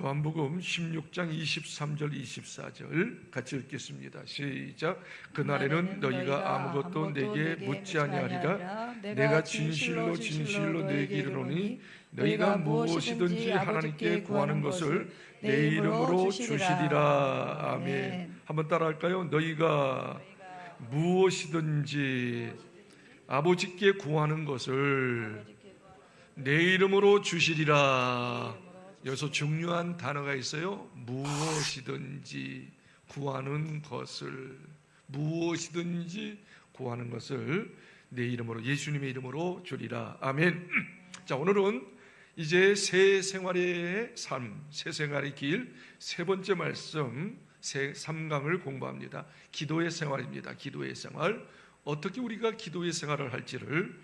요한복음 16장 23절 24절 같이 읽겠습니다. 시작. 그날에는 너희가 아무것도 내게 묻지 아니하리라. 내가 진실로 진실로 너희에게 이르노니 너희가 무엇이든지 하나님께 구하는 것을 내 이름으로 주시리라. 아멘. 한번 따라할까요? 너희가 무엇이든지 아버지께 구하는 것을 내 이름으로 주시리라. 여기서 중요한 단어가 있어요. 무엇이든지 구하는 것을, 무엇이든지 구하는 것을 내 이름으로, 예수님의 이름으로 주리라. 아멘. 자, 오늘은 이제 새 생활의 삶, 새 생활의 길 세 번째 말씀, 새 3강을 공부합니다. 기도의 생활입니다. 기도의 생활. 어떻게 우리가 기도의 생활을 할지를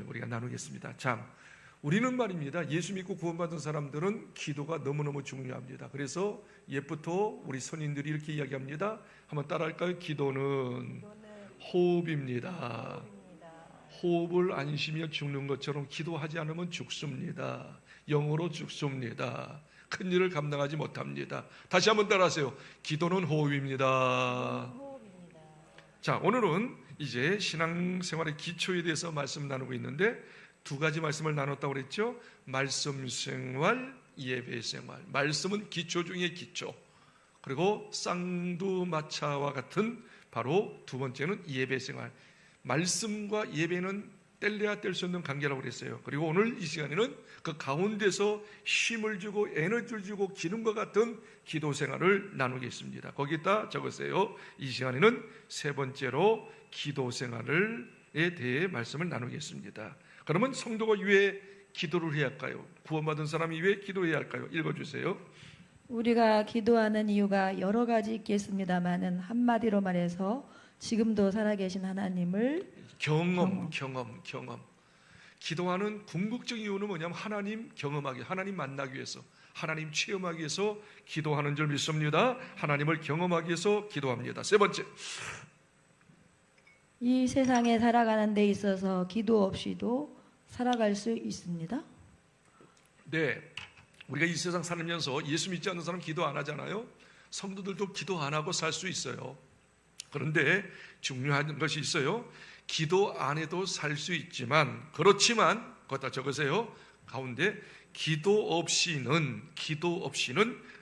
우리가 나누겠습니다. 자, 우리는 말입니다, 예수 믿고 구원받은 사람들은 기도가 너무너무 중요합니다. 그래서 옛부터 우리 선인들이 이렇게 이야기합니다. 한번 따라할까요? 기도는 호흡입니다. 호흡을 안 쉬며 죽는 것처럼 기도하지 않으면 죽습니다. 영으로 죽습니다. 큰 일을 감당하지 못합니다. 다시 한번 따라하세요. 기도는 호흡입니다. 자, 오늘은 이제 신앙생활의 기초에 대해서 말씀 나누고 있는데 두 가지 말씀을 나눴다고 그랬죠. 말씀 생활, 예배 생활. 말씀은 기초 중에 기초. 그리고 쌍두마차와 같은 바로 두 번째는 예배 생활. 말씀과 예배는 뗄래야 뗄 수 없는 관계라고 그랬어요. 그리고 오늘 이 시간에는 그 가운데서 힘을 주고 에너지를 주고 기름과 같은 기도 생활을 나누겠습니다. 거기다 적으세요. 이 시간에는 세 번째로 기도 생활에 대해 말씀을 나누겠습니다. 그러면 성도가 왜 기도를 해야 할까요? 구원받은 사람이 왜 기도해야 할까요? 읽어주세요. 우리가 기도하는 이유가 여러 가지 있겠습니다만은 한마디로 말해서 지금도 살아계신 하나님을 경험. 기도하는 궁극적인 이유는 뭐냐면 하나님 경험하기, 하나님 만나기 위해서, 하나님 체험하기 위해서 기도하는 줄 믿습니다. 하나님을 경험하기 위해서 기도합니다. 세 번째, 이 세상에 살아가는 데 있어서 기도 없이도 살아갈 수 있습니다. 네, 우리가 이 세상 살면서 예수 믿지 않는 사람 기도 안 하잖아요. 성도들도 기도 안 하고 살 수 있어요. 그런데 중요한 것이 있어요. 기도 안 해도 살 수 있지만, 그렇지만 거기다 적으세요. 가운데 기도 없이는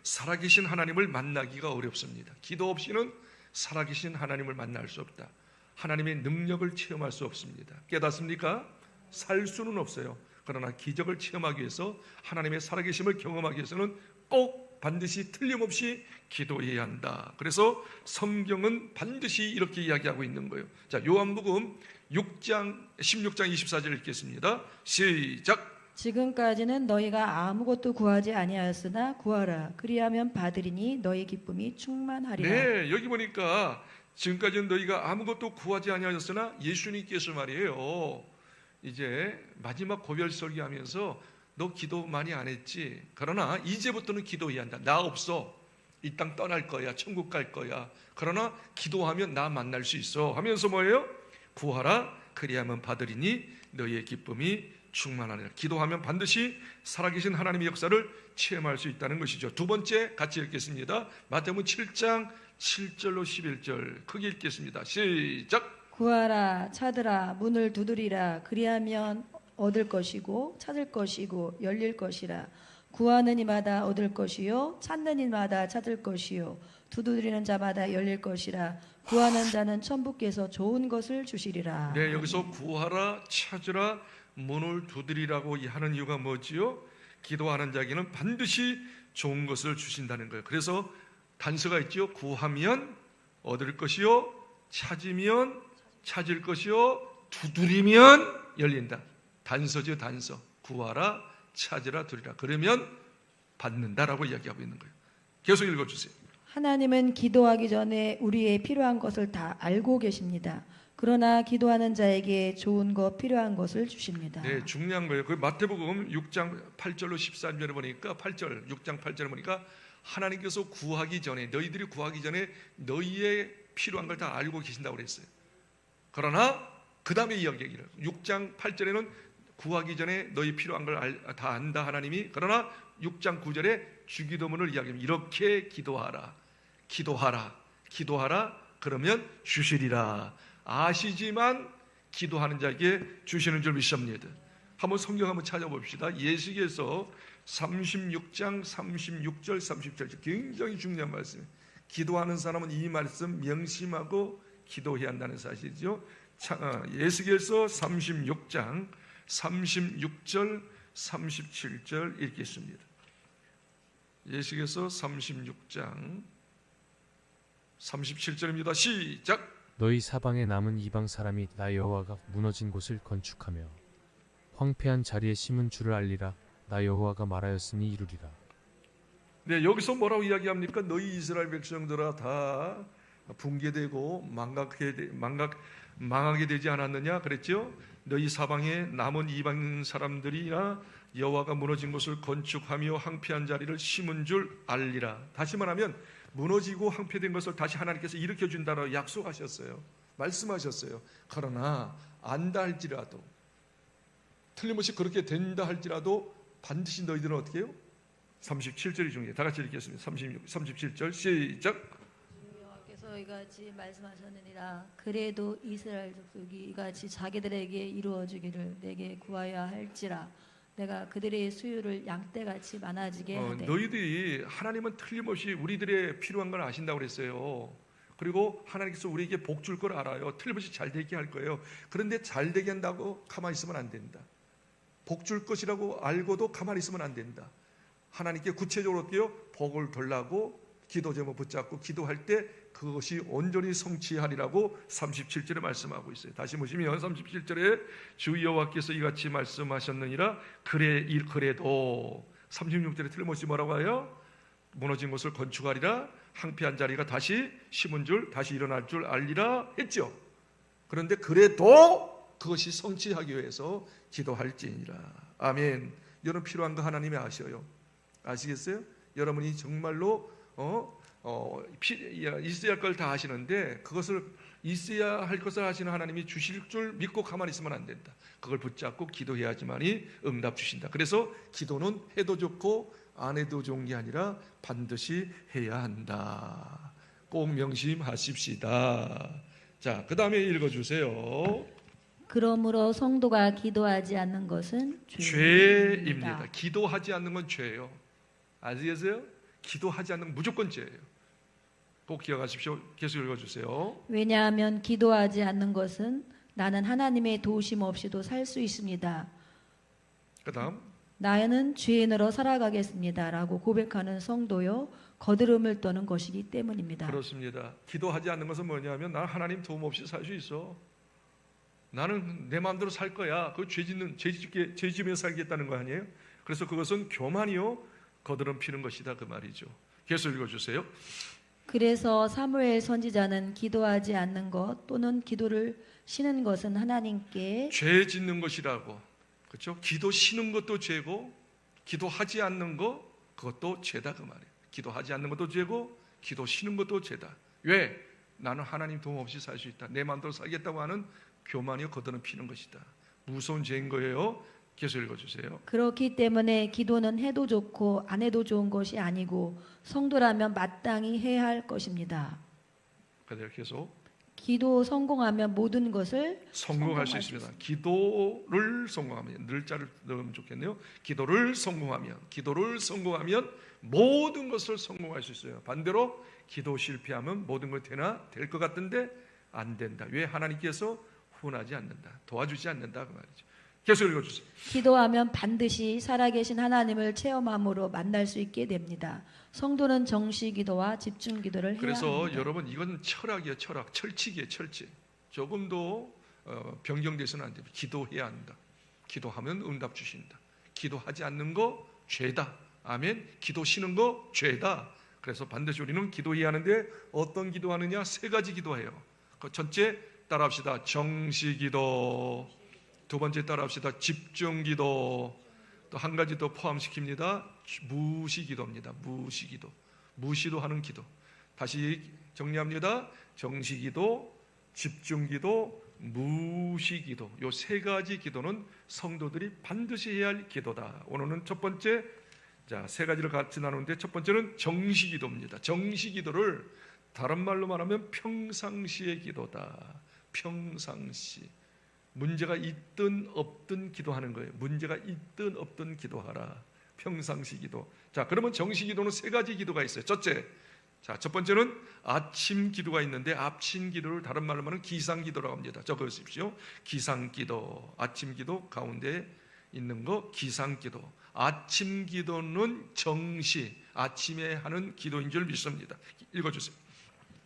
살아계신 하나님을 만나기가 어렵습니다. 기도 없이는 살아계신 하나님을 만날 수 없다. 하나님의 능력을 체험할 수 없습니다. 깨닫습니까? 살 수는 없어요. 그러나 기적을 체험하기 위해서, 하나님의 살아계심을 경험하기 위해서는 꼭 반드시 틀림없이 기도해야 한다. 그래서 성경은 반드시 이렇게 이야기하고 있는 거예요. 자, 요한복음 16장 24절 읽겠습니다. 시작. 지금까지는 너희가 아무것도 구하지 아니하였으나 구하라. 그리하면 받으리니 너희 기쁨이 충만하리라. 네, 여기 보니까 지금까지는 너희가 아무것도 구하지 아니하였으나, 예수님께서 말이에요, 이제 마지막 고별 설교하면서 너 기도 많이 안 했지? 그러나 이제부터는 기도해야 한다. 나 없어. 이 땅 떠날 거야. 천국 갈 거야. 그러나 기도하면 나 만날 수 있어 하면서 뭐예요? 구하라. 그리하면 받으리니 너희의 기쁨이 충만하리라. 기도하면 반드시 살아계신 하나님의 역사를 체험할 수 있다는 것이죠. 두 번째 같이 읽겠습니다. 마태복음 7장 7절로 11절 크게 읽겠습니다. 시작. 구하라, 찾으라, 문을 두드리라. 그리하면 얻을 것이고 찾을 것이고 열릴 것이라. 구하는 이마다 얻을 것이요 찾는 이마다 찾을 것이요 두드리는 자마다 열릴 것이라. 구하는 자는 천부께서 좋은 것을 주시리라. 네, 여기서 구하라, 찾으라, 문을 두드리라고 하는 이유가 뭐지요? 기도하는 자에게는 반드시 좋은 것을 주신다는 거예요. 그래서 단서가 있죠. 구하면 얻을 것이요, 찾으면 찾을 것이요, 두드리면 열린다. 단서죠, 단서. 구하라, 찾으라, 두드리라. 그러면 받는다라고 이야기하고 있는 거예요. 계속 읽어주세요. 하나님은 기도하기 전에 우리의 필요한 것을 다 알고 계십니다. 그러나 기도하는 자에게 좋은 것, 필요한 것을 주십니다. 네, 중요한 거예요. 그 마태복음 6장 8절로 13절에 보니까 6장 8절에 보니까 하나님께서 구하기 전에, 너희들이 구하기 전에 너희의 필요한 걸 다 알고 계신다고 그랬어요. 그러나 그 다음에 이야기를 6장 8절에는 구하기 전에 너희 필요한 걸 다 안다 하나님이. 그러나 6장 9절에 주기도문을 이야기합니다. 이렇게 기도하라, 기도하라, 기도하라. 그러면 주시리라. 아시지만 기도하는 자에게 주시는 줄 믿습니다. 한번 성경 한번 찾아봅시다. 예수께서 36장 36절 37절 굉장히 중요한 말씀이에요. 기도하는 사람은 이 말씀 명심하고 기도해야 한다는 사실이죠. 예수께서 36장 36절 37절 읽겠습니다. 예수께서 36장 37절입니다. 시작. 너희 사방에 남은 이방 사람이 나 여호와가 무너진 곳을 건축하며 황폐한 자리에 심은 줄을 알리라. 나 여호와가 말하였으니 이루리라. 네, 여기서 뭐라고 이야기합니까? 너희 이스라엘 백성들아 다 붕괴되고 망하게 되지 않았느냐 그랬죠? 너희 사방에 남은 이방 사람들이나 여호와가 무너진 곳을 건축하며 황폐한 자리를 심은 줄 알리라. 다시 말하면 무너지고 황폐된 것을 다시 하나님께서 일으켜 준다고 약속하셨어요. 말씀하셨어요. 그러나 안다 할지라도, 틀림없이 그렇게 된다 할지라도 반드시 너희들은 어떻게 해요? 37절이 중요해요. 다 같이 읽겠습니다. 37절 시작. 여호와께서 이같이 말씀하셨느니라. 그래도 이스라엘 족속이 이같이 자기들에게 이루어 주기를 내게 구하여야 할지라. 내가 그들의 수요를 양떼같이 많아지게 하되. 너희들이, 하나님은 틀림없이 우리들의 필요한 걸 아신다고 그랬어요. 그리고 하나님께서 우리에게 복 줄 걸 알아요. 틀림없이 잘 되게 할 거예요. 그런데 잘 되게 한다고 가만히 있으면 안 된다. 복 줄 것이라고 알고도 가만히 있으면 안 된다. 하나님께 구체적으로 어때요? 복을 달라고 기도 제목 붙잡고 기도할 때 그것이 온전히 성취하리라고 37절에 말씀하고 있어요. 다시 보시면 37절에 주 여호와께서 이같이 말씀하셨느니라. 그래도 36절에 틀림없이 뭐라고 해요? 무너진 곳을 건축하리라. 황폐한 자리가 다시 심은 줄, 다시 일어날 줄 알리라 했죠. 그런데 그래도 그것이 성취하기 위해서 기도할지니라. 아멘. 여러분 필요한 거 하나님이 아셔요. 아시겠어요? 여러분이 정말로 있어야 할 걸 다 하시는데 그것을 있어야 할 것을 하시는 하나님이 주실 줄 믿고 가만히 있으면 안 된다. 그걸 붙잡고 기도해야지만이 응답 주신다. 그래서 기도는 해도 좋고 안 해도 좋은 게 아니라 반드시 해야 한다. 꼭 명심하십시다. 자, 그 다음에 읽어주세요. 그러므로 성도가 기도하지 않는 것은 죄입니다. 기도하지 않는 건 죄예요. 아시겠어요? 기도하지 않는 건 무조건 죄예요. 꼭 기억하십시오. 계속 읽어주세요. 왜냐하면 기도하지 않는 것은 나는 하나님의 도우심 없이도 살 수 있습니다. 그 다음 나는 죄인으로 살아가겠습니다라고 고백하는 성도요 거드름을 떠는 것이기 때문입니다. 그렇습니다. 기도하지 않는 것은 뭐냐면 나는 하나님 도움 없이 살 수 있어. 나는 내 마음대로 살 거야. 그 죄 지으며 살겠다는 거 아니에요? 그래서 그것은 교만이요 거드름 피는 것이다 그 말이죠. 계속 읽어주세요. 그래서 사무엘 선지자는 기도하지 않는 것 또는 기도를 쉬는 것은 하나님께 죄 짓는 것이라고. 그렇죠? 기도 쉬는 것도 죄고 기도하지 않는 것 그것도 죄다 그 말이에요. 기도하지 않는 것도 죄고 기도 쉬는 것도 죄다. 왜? 나는 하나님 도움 없이 살 수 있다. 내 마음대로 살겠다고 하는 교만이요 거드름 피는 것이다. 무서운 죄인 거예요. 계속 읽어주세요. 그렇기 때문에 기도는 해도 좋고 안 해도 좋은 것이 아니고 성도라면 마땅히 해야 할 것입니다. 그대로 계속 기도 성공하면 모든 것을 성공할 수 있습니다. 기도를 성공하면, 늘자를 넣으면 좋겠네요. 기도를 성공하면 모든 것을 성공할 수 있어요. 반대로 기도 실패하면 모든 것 되나 될 것 같은데 안 된다. 왜? 하나님께서 후원하지 않는다, 도와주지 않는다 그 말이죠. 계속 읽어주세요. 기도하면 반드시 살아계신 하나님을 체험함으로 만날 수 있게 됩니다. 성도는 정시 기도와 집중 기도를 해야 그래서 합니다. 여러분 이건 철학이에요. 철학, 철칙이에요. 철칙. 조금도 변경돼서는 안 됩니다. 기도해야 한다. 기도하면 응답 주신다. 기도하지 않는 거 죄다. 아멘. 기도 쉬는 거 죄다. 그래서 반드시 우리는 기도해야 하는데 어떤 기도하느냐? 세 가지 기도해요. 그 첫째 따라합시다. 정시 기도. 두 번째 따라합시다. 집중 기도. 또 한 가지 더 포함시킵니다. 무시 기도입니다. 무시 기도. 무시도 하는 기도. 다시 정리합니다. 정시 기도, 집중 기도, 무시 기도. 요 세 가지 기도는 성도들이 반드시 해야 할 기도다. 오늘은 첫 번째 자, 세 가지를 같이 나누는데 첫 번째는 정시기도입니다. 정시기도를 다른 말로 말하면 평상시의 기도다. 평상시. 문제가 있든 없든 기도하는 거예요. 문제가 있든 없든 기도하라. 평상시 기도. 자, 그러면 정시 기도는 세 가지 기도가 있어요. 첫째, 자, 첫 번째는 아침 기도가 있는데 아침 기도를 다른 말로 말하면 기상 기도라고 합니다. 적어주십시오. 기상 기도, 아침 기도 가운데 있는 거 기상 기도. 아침 기도는 정시, 아침에 하는 기도인 줄 믿습니다. 읽어주세요.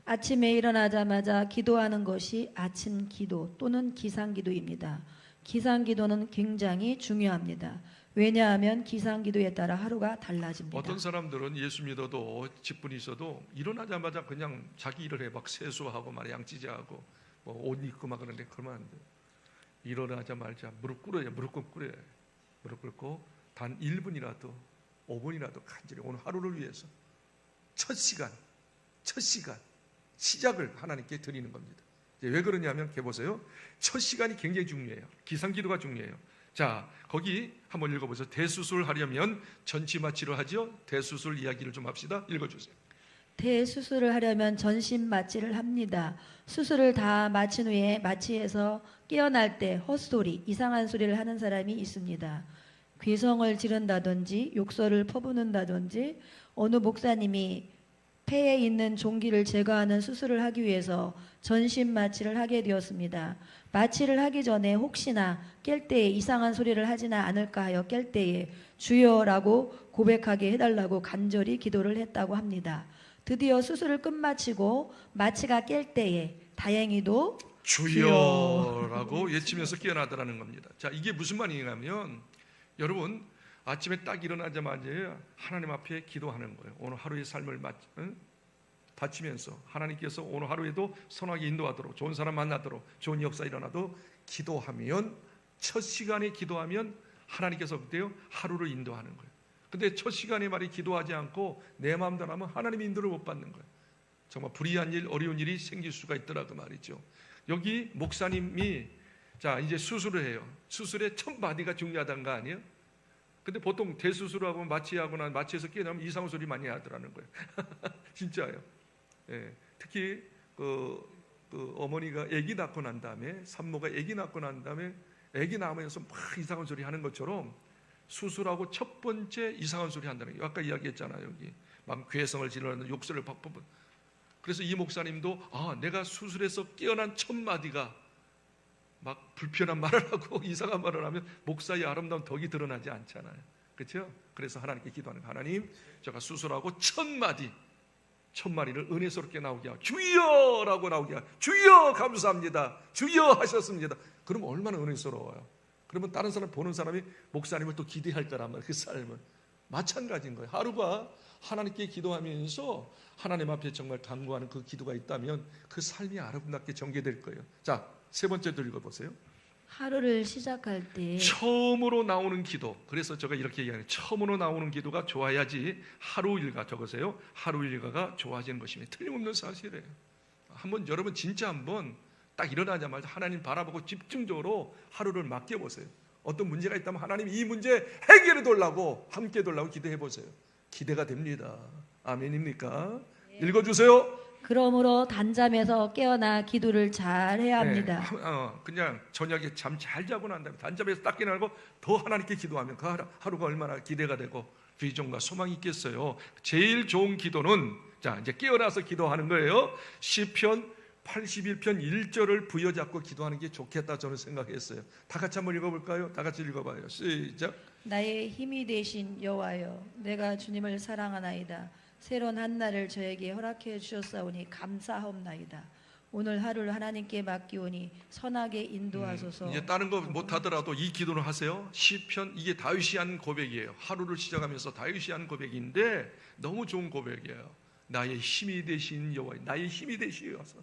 아침에 일어나자마자 기도하는 것이 아침 기도 또는 기상 기도입니다. 기상 기도는 굉장히 중요합니다. 왜냐하면 기상 기도에 따라 하루가 달라집니다. 어떤 사람들은 예수 믿어도 직분이 있어도 일어나자마자 그냥 자기 일을 해. 막 세수하고 막 양치질하고 뭐 옷 입고 막 그러는데 그러면 안 돼. 일어나자마자 무릎 꿇어야 무릎 꿇고 단 1분이라도 5분이라도 간절히 오늘 하루를 위해서 첫 시간 시작을 하나님께 드리는 겁니다. 왜 그러냐면 보세요. 첫 시간이 굉장히 중요해요. 기상기도가 중요해요. 자, 거기 한번 읽어보세요. 대수술 하려면 전치마취를 하죠. 대수술 이야기를 좀 합시다. 읽어주세요. 대수술을 하려면 전신 마취를 합니다. 수술을 다 마친 후에 마취에서 깨어날 때 헛소리, 이상한 소리를 하는 사람이 있습니다. 귀성을 지른다든지 욕설을 퍼붓는다든지 어느 목사님이 폐에 있는 종기를 제거하는 수술을 하기 위해서 전신 마취를 하게 되었습니다. 마취를 하기 전에 혹시나 깰 때에 이상한 소리를 하지는 않을까 하여 깰 때에 주여라고 고백하게 해달라고 간절히 기도를 했다고 합니다. 드디어 수술을 끝마치고 마취가 깰 때에 다행히도 주여라고 외치면서 깨어나더라는 겁니다. 자, 이게 무슨 말이냐면 여러분 아침에 딱 일어나자마자 하나님 앞에 기도하는 거예요. 오늘 하루의 삶을 바치면서 하나님께서 오늘 하루에도 선하게 인도하도록 좋은 사람 만나도록 좋은 역사 일어나도 기도하면 첫 시간에 기도하면 하나님께서 그때요 하루를 인도하는 거예요. 근데 첫 시간에 말이 기도하지 않고 내 마음대로 하면 하나님의 인도를 못 받는 거예요. 정말 불의한 일, 어려운 일이 생길 수가 있더라 그 말이죠. 여기 목사님이 자 이제 수술을 해요. 수술의 첫 마디가 중요하다는 거 아니에요? 근데 보통 대수술하고 마취하거나 마취해서 깨어나면 이상한 소리 많이 하더라는 거예요. 진짜예요. 예, 특히 그 어머니가 아기 낳고 난 다음에 산모가 아기 낳고 난 다음에 아기 낳으면서 막 이상한 소리 하는 것처럼 수술하고 첫 번째 이상한 소리 한다는 거예요. 아까 이야기했잖아요. 여기 막 괴성을 지르는 욕설을 팍팍. 그래서 이 목사님도 내가 수술해서 깨어난 첫 마디가 막 불편한 말을 하고 이상한 말을 하면 목사의 아름다운 덕이 드러나지 않잖아요. 그렇죠? 그래서 하나님께 기도하는 거예요. 하나님, 제가 수술하고 첫 마디를 은혜스럽게 나오게 하고 주여라고 나오게 하고 주여 감사합니다. 주여 하셨습니다. 그럼 얼마나 은혜스러워요. 그러면 다른 사람 보는 사람이 목사님을 또 기대할 거란 말이에요. 그 삶은 마찬가지인 거예요. 하루가 하나님께 기도하면서 하나님 앞에 정말 간구하는 그 기도가 있다면 그 삶이 아름답게 전개될 거예요. 자, 세 번째도 읽어보세요. 하루를 시작할 때 처음으로 나오는 기도. 그래서 제가 이렇게 얘기하는 처음으로 나오는 기도가 좋아야지 하루 일과 적으세요. 하루 일과가 좋아지는 것입니다. 틀림없는 사실이에요. 여러분 진짜 한번 딱 일어나자마자 하나님 바라보고 집중적으로 하루를 맡겨보세요. 어떤 문제가 있다면 하나님 이 문제 해결해 달라고 함께 해달라고 기도해 보세요. 기대가 됩니다. 아멘입니까? 읽어주세요. 그러므로 단잠에서 깨어나 기도를 잘 해야 합니다. 그냥 저녁에 잠 잘 자고 난 다음에 단잠에서 딱 깨어나고 더 하나님께 기도하면 그 하루가 얼마나 기대가 되고 비전과 소망이 있겠어요. 제일 좋은 기도는 자 이제 깨어나서 기도하는 거예요. 시편 81편 1절을 부여잡고 기도하는 게 좋겠다 저는 생각했어요. 다 같이 한번 읽어볼까요? 다 같이 읽어봐요. 시작. 나의 힘이 되신 여호와여, 내가 주님을 사랑하나이다. 새로운 한 날을 저에게 허락해 주셨사오니 감사하옵나이다. 오늘 하루를 하나님께 맡기오니 선하게 인도하소서. 이제 다른 거 못하더라도 이 기도를 하세요. 시편 이게 다윗이 한 고백이에요. 하루를 시작하면서 다윗이 한 고백인데 너무 좋은 고백이에요. 나의 힘이 되신 여호와, 나의 힘이 되시어서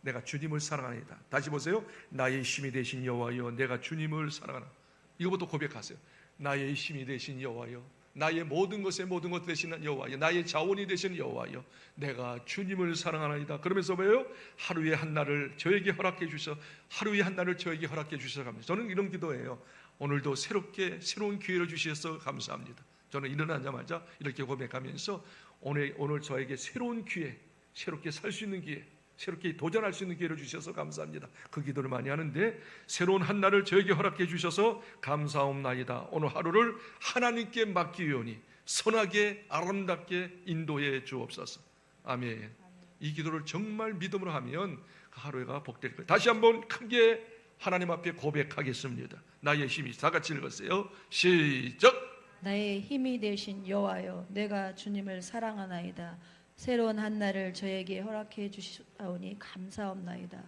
내가 주님을 사랑하나이다. 다시 보세요. 나의 힘이 되신 여호와여, 내가 주님을 사랑하나. 이거부터 고백하세요. 나의 힘이 되신 여호와여, 나의 모든 것의 모든 것 되시는 여호와여, 나의 자원이 되신 여호와여, 내가 주님을 사랑하나이다. 그러면서 뭐예요? 하루의 한 날을 저에게 허락해 주셔. 하루의 한 날을 저에게 허락해 주셔서 감사합니다. 저는 이런 기도예요. 오늘도 새로운 기회를 주셔서 감사합니다. 저는 일어나자마자 이렇게 고백하면서 오늘 저에게 새로운 기회, 새롭게 살 수 있는 기회, 새롭게 도전할 수 있는 기회를 주셔서 감사합니다. 그 기도를 많이 하는데 새로운 한 날을 저에게 허락해 주셔서 감사옵나이다. 오늘 하루를 하나님께 맡기오니 선하게 아름답게 인도해 주옵소서. 아멘. 이 기도를 정말 믿음으로 하면 그 하루가 복될 거예요. 다시 한번 크게 하나님 앞에 고백하겠습니다. 나의 힘이 다 같이 읽었어요. 시작. 나의 힘이 되신 여호와여, 내가 주님을 사랑하나이다. 새로운 한 날을 저에게 허락해 주시오니 감사옵나이다.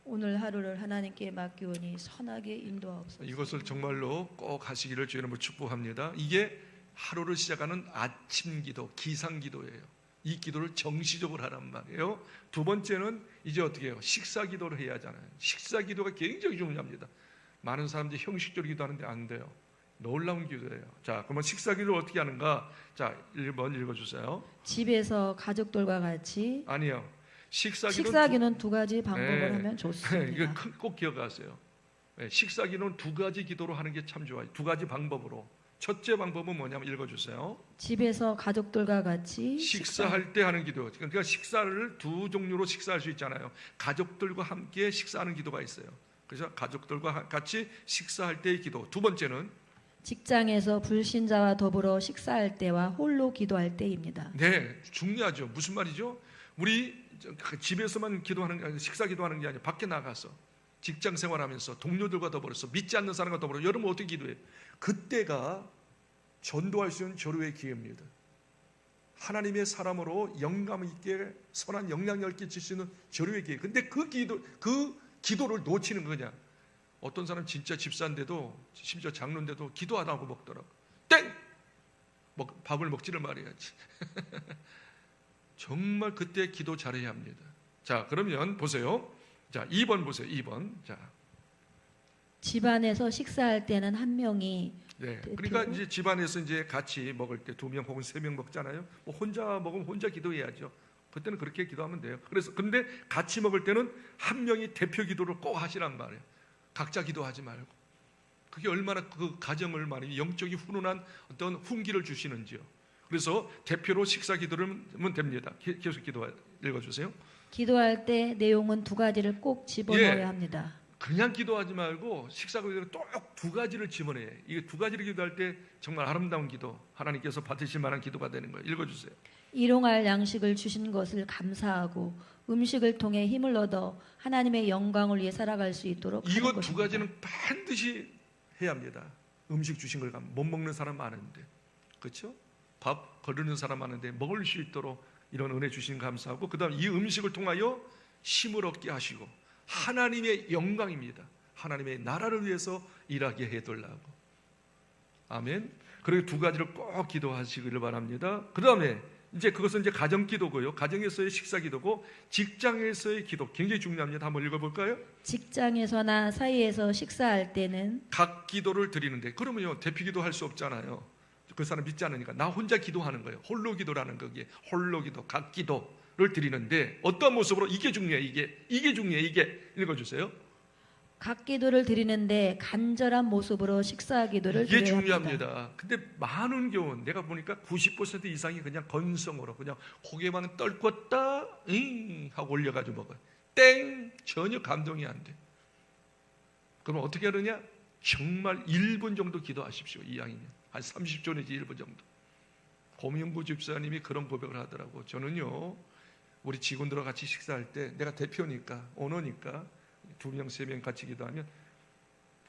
오늘 하루를 하나님께 맡기오니 선하게 인도하옵소서. 이것을 정말로 꼭 하시기를 주의 이름으로 축복합니다. 이게 하루를 시작하는 아침 기도, 기상 기도예요. 이 기도를 정시적으로 하란 말이에요. 두 번째는 이제 어떻게 해요? 식사 기도를 해야 하잖아요. 식사 기도가 굉장히 중요합니다. 많은 사람들이 형식적으로 기도하는데 안 돼요. 놀라운 기도예요. 자, 그러면 식사 기도를 어떻게 하는가? 자, 1번 읽어주세요. 집에서 가족들과 같이 아니요. 식사기는 두 가지 방법을 네. 하면 좋습니다. 이거 꼭 기억하세요. 식사기는 두 가지 기도로 하는 게 참 좋아요. 두 가지 방법으로. 첫째 방법은 뭐냐면 읽어주세요. 집에서 가족들과 같이 식사할 때 하는 기도. 그러니까 식사를 두 종류로 식사할 수 있잖아요. 가족들과 함께 식사하는 기도가 있어요. 그래서 가족들과 같이 식사할 때의 기도. 두 번째는 직장에서 불신자와 더불어 식사할 때와 홀로 기도할 때입니다. 네, 중요하죠. 무슨 말이죠? 우리 집에서만 기도하는 게 아니라 식사 기도하는 게 아니라 밖에 나가서 직장 생활하면서 동료들과 더불어서 믿지 않는 사람과 더불어 여러분 어떻게 기도해요? 그때가 전도할 수 있는 절호의 기회입니다. 하나님의 사람으로 영감 있게 선한 영향력을 끼칠 수 있는 절호의 기회. 근데 그 기도를 놓치는 거냐? 어떤 사람 진짜 집사인데도 심지어 장로인데도 기도 안 하고 먹더라고. 땡! 밥을 먹지를 말해야지. 정말 그때 기도 잘해야 합니다. 자, 그러면 보세요. 자, 2번 보세요. 2번. 자, 집안에서 식사할 때는 한 명이 네. 그러니까 이제 집안에서 이제 같이 먹을 때 2명 혹은 3명 먹잖아요. 뭐 혼자 먹으면 혼자 기도해야죠. 그때는 그렇게 기도하면 돼요. 그래서 근데 같이 먹을 때는 한 명이 대표 기도를 꼭 하시란 말이에요. 각자 기도하지 말고. 그게 얼마나 그 가정을 말이에요. 영적인 훈훈한 어떤 훈기를 주시는지요. 그래서 대표로 식사 기도를 하면 됩니다. 계속 기도 읽어주세요. 기도할 때 내용은 두 가지를 꼭 집어넣어야 예. 합니다. 그냥 기도하지 말고 식사 기도를 또 두 가지를 집어내요. 이게 두 가지를 기도할 때 정말 아름다운 기도, 하나님께서 받으실 만한 기도가 되는 거예요. 읽어주세요. 일용할 양식을 주신 것을 감사하고 음식을 통해 힘을 얻어 하나님의 영광을 위해 살아갈 수 있도록 하는 이거 것입니다. 두 가지는 반드시 해야 합니다. 음식 주신 걸 못 먹는 사람 많은데, 그렇죠? 밥 거르는 사람 많은데 먹을 수 있도록 이런 은혜 주신 감사하고, 그다음 이 음식을 통하여 힘을 얻게 하시고 하나님의 영광입니다. 하나님의 나라를 위해서 일하게 해달라고. 아멘. 그리고 두 가지를 꼭 기도하시기를 바랍니다. 그 다음에 이제 그것은 이제 가정 기도고요. 가정에서의 식사 기도고 직장에서의 기도 굉장히 중요합니다. 한번 읽어볼까요? 직장에서나 사이에서 식사할 때는 각 기도를 드리는데 그러면요 대표 기도 할 수 없잖아요. 그 사람 믿지 않으니까 나 혼자 기도하는 거예요. 홀로 기도라는 거기에 홀로 기도, 각 기도를 드리는데 어떤 모습으로 이게 중요해. 이게 중요해. 이게 읽어주세요. 각 기도를 드리는데 간절한 모습으로 식사 기도를 이게 드려야 합니다. 중요합니다. 근데 많은 경우 내가 보니까 90% 이상이 그냥 건성으로 그냥 고개만 떨궜다 하고 올려가지고 먹어요. 땡! 전혀 감동이 안 돼. 그럼 어떻게 하느냐? 정말 1분 정도 기도하십시오. 이왕이면 한 30초 내지 1분 정도. 고명구 집사님이 그런 고백을 하더라고. 저는요 우리 직원들과 같이 식사할 때 내가 대표니까 오너니까 2명 3명 같이 기도하면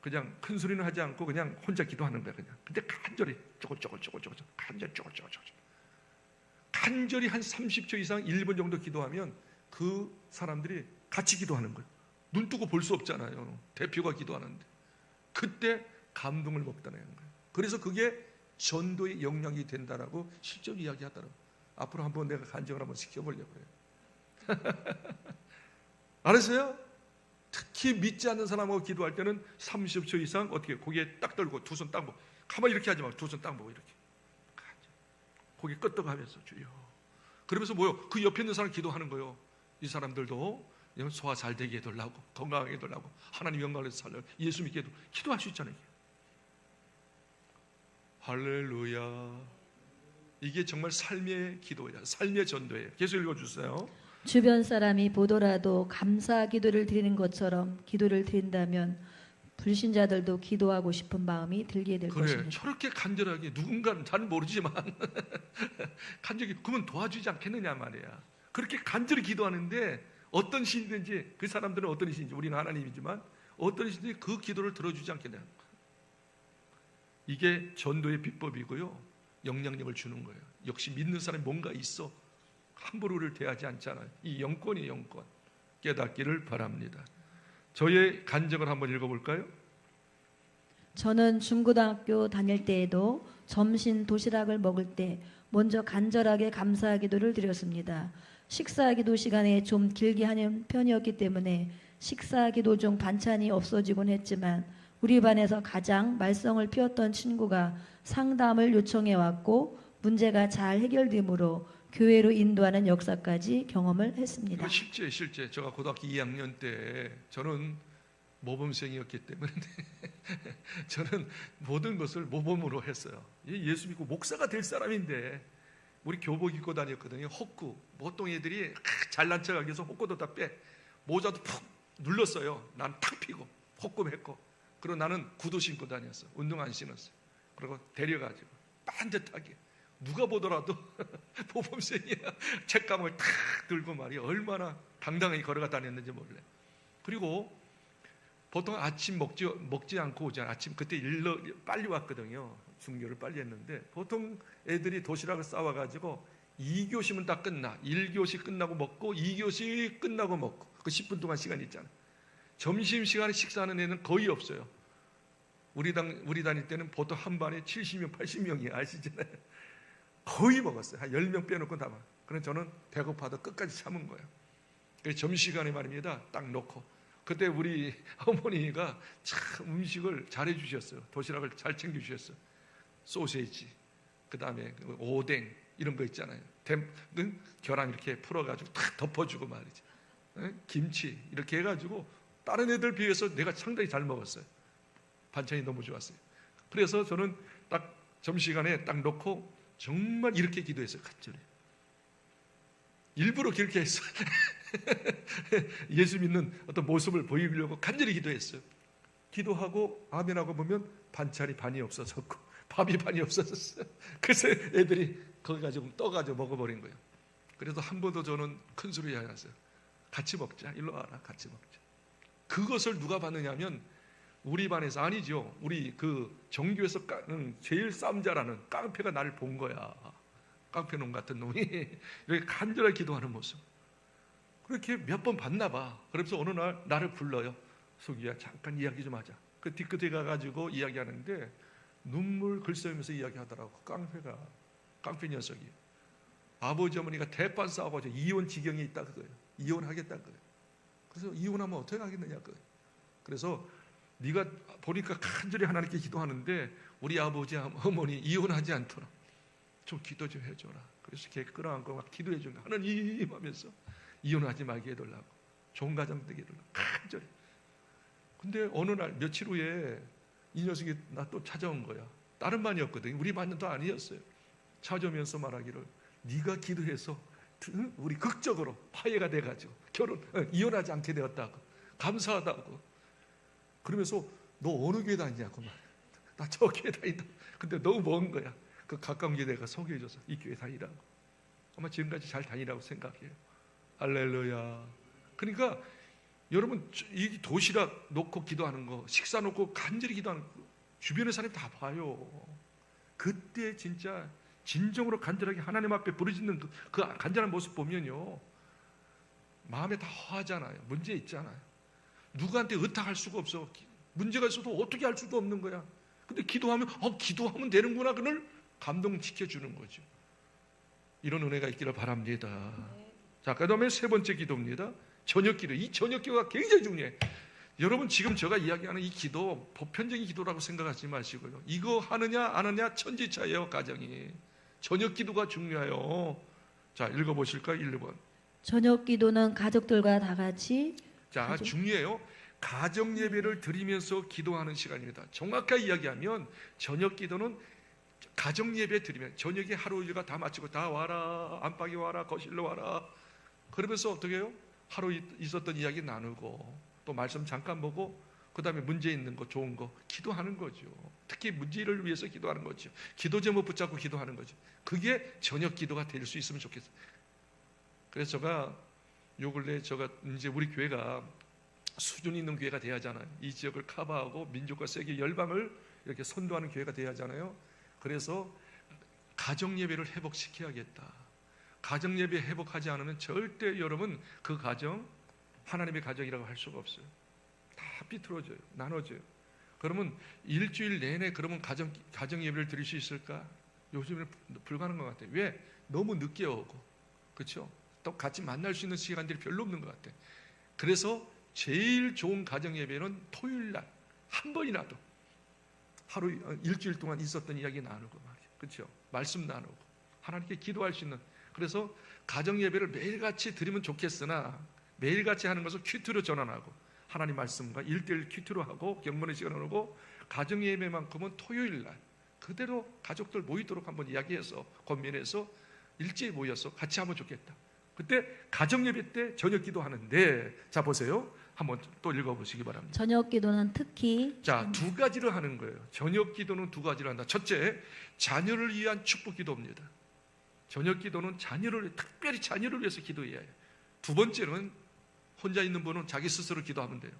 그냥 큰 소리는 하지 않고 그냥 혼자 기도하는 거야. 그냥. 근데 간절히 쪼글쪼글 간절히 쪼글쪼글 간절히 한 30초 이상 1분 정도 기도하면 그 사람들이 같이 기도하는 거예요. 눈 뜨고 볼 수 없잖아요. 대표가 기도하는데 그때 감동을 먹다는 거예요. 그래서 그게 전도의 영향이 된다라고 실제로 이야기하더라고요. 앞으로 한번 내가 간증을 한번 시켜보려고 해요. 알았어요? 특히 믿지 않는 사람하고 기도할 때는 30초 이상 어떻게 고개 딱 들고 두 손 딱 보고 가만히 이렇게 하지 말고 두 손 딱 보고 이렇게 고개 끄덕하면서 주여. 그러면서 뭐요? 그 옆에 있는 사람 기도하는 거요. 이 사람들도 소화 잘 되게 해달라고 건강하게 해달라고 하나님 영광을 위해서 살려고 예수 믿게 해도 기도할 수 있잖아요. 할렐루야. 이게 정말 삶의 기도야. 삶의 전도예요. 계속 읽어주세요. 주변 사람이 보더라도 감사 기도를 드리는 것처럼 기도를 드린다면 불신자들도 기도하고 싶은 마음이 들게 될 그래, 것입니다. 저렇게 간절하게 누군가는 잘 모르지만 간절히 그러면 도와주지 않겠느냐 말이야. 그렇게 간절히 기도하는데 어떤 신이든지 그 사람들은 어떤 신인지 우리는 하나님이지만 어떤 신이든지 그 기도를 들어주지 않겠냐. 이게 전도의 비법이고요. 영향력을 주는 거예요. 역시 믿는 사람이 뭔가 있어. 함부로 우리를 대하지 않잖아요. 이 영권이 영권. 깨닫기를 바랍니다. 저의 간증을 한번 읽어볼까요? 저는 중고등학교 다닐 때에도 점심 도시락을 먹을 때 먼저 간절하게 감사 기도를 드렸습니다. 식사 기도 시간에 좀 길게 하는 편이었기 때문에 식사 기도 중 반찬이 없어지곤 했지만 우리 반에서 가장 말썽을 피웠던 친구가 상담을 요청해 왔고 문제가 잘 해결되므로 교회로 인도하는 역사까지 경험을 했습니다. 실제 제가 고등학교 2학년 때 저는 모범생이었기 때문에 저는 모든 것을 모범으로 했어요. 예수 믿고 목사가 될 사람인데 우리 교복 입고 다녔거든요. 헛구. 보통 애들이 잘난 척하기 위해서 헛구도 다 빼. 모자도 푹 눌렀어요. 난 탁 피고 헛구 맸고. 그리고 나는 구두 신고 다녔어. 운동 안 신었어요. 그리고 데려가지고 반듯하게 누가 보더라도 모범생이야. 책가방을 탁 들고 말이야. 얼마나 당당하게 걸어가 다녔는지 몰래. 그리고 보통 아침 먹지 않고 오잖아. 아침 그때 일러 빨리 왔거든요. 중교를 빨리 했는데 보통 애들이 도시락을 싸와가지고 2교시면 다 끝나. 1교시 끝나고 먹고 2교시 끝나고 먹고 그 10분 동안 시간 있잖아. 점심시간에 식사하는 애는 거의 없어요. 우리 다닐 때는 보통 한 반에 70명, 80명이 아시잖아요. 거의 먹었어요. 한 10명 빼놓고 다 먹어요. 그래서 저는 배고파도 끝까지 참은 거예요. 그래서 점심시간에 말입니다. 딱 놓고. 그때 우리 어머니가 참 음식을 잘해 주셨어요. 도시락을 잘 챙겨 주셨어요. 소세지, 그 다음에 오뎅 이런 거 있잖아요. 계란 이렇게 풀어가지고 탁 덮어주고 말이지. 김치 이렇게 해가지고 다른 애들 비해서 내가 상당히 잘 먹었어요. 반찬이 너무 좋았어요. 그래서 저는 딱 점심시간에 딱 놓고 정말 이렇게 기도했어요. 간절히. 일부러 그렇게 했어요. 예수 믿는 어떤 모습을 보이려고 간절히 기도했어요. 기도하고 아멘하고 보면 반찬이 반이 없어졌고 밥이 반이 없어졌어요. 그래서 애들이 거기 가지고 떠가지고 먹어버린 거예요. 그래서 한 번도 저는 큰 소리 하지 않았어요. 같이 먹자. 일로 와라. 같이 먹자. 그것을 누가 봤느냐면 우리 반에서 아니죠. 우리 그 정교에서 제일 싸움 잘하는 깡패가 나를 본 거야. 깡패놈 같은 놈이 이렇게 간절하게 기도하는 모습. 그렇게 몇 번 봤나 봐. 그래서 어느 날 나를 불러요. 속이야 잠깐 이야기 좀 하자. 그 뒤끝에 가가지고 이야기하는데 눈물 글썽이면서 이야기하더라고. 깡패 녀석이. 아버지 어머니가 대판 싸워가지고 이혼 지경에 있다 그거예요. 이혼하겠다 그거예요. 그래서 이혼하면 어떻게 하겠느냐 그거예요. 그래서 네가 보니까 간절히 하나님께 기도하는데 우리 아버지 어머니 이혼하지 않도록 좀 기도 좀 해줘라. 그래서 걔 끌어안고 막 기도해 준 거야. 하나님 하면서 이혼하지 말게 해달라고. 좋은 가정 되게 해달라고. 간절히. 근데 어느 날 며칠 후에 이 녀석이 나 또 찾아온 거야. 다른 반이었거든. 우리 반은 또 아니었어요. 찾아오면서 말하기를 네가 기도해서 우리 극적으로 화해가 돼가지고 이혼하지 않게 되었다고. 감사하다고. 그러면서 너 어느 교회 다니냐고 말. 나 저 교회 다닌다. 근데 너무 먼 거야. 그 가까운 교회 내가 소개해줘서 이 교회 다니라고. 아마 지금까지 잘 다니라고 생각해요. 할렐루야. 그러니까 여러분 이 도시락 놓고 기도하는 거, 식사 놓고 간절히 기도하는 거 주변의 사람이 다 봐요. 그때 진짜 진정으로 간절하게 하나님 앞에 부르짖는 그 간절한 모습 보면요. 마음에 다 화하잖아요. 문제 있잖아요. 누구한테 의탁할 수가 없어. 문제가 있어도 어떻게 할 수도 없는 거야. 근데 기도하면 기도하면 되는구나. 그걸 감동시켜주는 거죠. 이런 은혜가 있기를 바랍니다. 자, 그 다음에 세 번째 기도입니다. 저녁 기도. 이 저녁 기도가 굉장히 중요해. 여러분 지금 제가 이야기하는 이 기도 보편적인 기도라고 생각하지 마시고요. 이거 하느냐 안 하느냐 천지차예요. 가정이. 저녁 기도가 중요해요. 자, 읽어보실까요? 1번. 저녁 기도는 가족들과 다 같이 자, 중요해요. 가정 예배를 드리면서 기도하는 시간입니다. 정확하게 이야기하면 저녁 기도는 가정 예배 드리면 저녁에 하루 일과 다 마치고 다 와라, 안방에 와라, 거실로 와라. 그러면서 어떻게 해요? 하루 있었던 이야기 나누고 또 말씀 잠깐 보고 그 다음에 문제 있는 거 좋은 거 기도하는 거죠. 특히 문제를 위해서 기도하는 거죠. 기도 제목 붙잡고 기도하는 거죠. 그게 저녁 기도가 될 수 있으면 좋겠어요. 그래서 제가 요 근래 제가 이제 우리 교회가 수준 있는 교회가 돼야 하잖아요. 이 지역을 커버하고 민족과 세계 열방을 이렇게 선도하는 교회가 돼야 하잖아요. 그래서 가정 예배를 회복시켜야겠다. 가정 예배 회복하지 않으면 절대 여러분 그 가정 하나님의 가정이라고 할 수가 없어요. 다 삐뚤어져요. 나눠져요. 그러면 일주일 내내 그러면 가정 예배를 드릴 수 있을까? 요즘에는 불가능한 것 같아요. 왜? 너무 늦게 오고, 그렇죠? 또 같이 만날 수 있는 시간들이 별로 없는 것 같아요. 그래서 제일 좋은 가정 예배는 토요일 날 한 번이라도 하루 일주일 동안 있었던 이야기 나누고 말이에요. 그렇죠? 말씀 나누고 하나님께 기도할 수 있는. 그래서 가정 예배를 매일같이 드리면 좋겠으나 매일같이 하는 것을 큐티로 전환하고 하나님 말씀과 1:1 큐티로 하고 경건의 시간을 하고 가정 예배만큼은 토요일 날 그대로 가족들 모이도록 한번 이야기해서 권면해서 일제히 모여서 같이 하면 좋겠다. 그때 가정 예배 때 저녁 기도하는데 자 보세요. 한번 또 읽어보시기 바랍니다. 저녁 기도는 특히 자, 두 가지를 하는 거예요. 저녁 기도는 두 가지를 한다. 첫째, 자녀를 위한 축복 기도입니다. 저녁 기도는 특별히 자녀를 위해서 기도해야 해요. 두 번째는 혼자 있는 분은 자기 스스로 기도하면 돼요.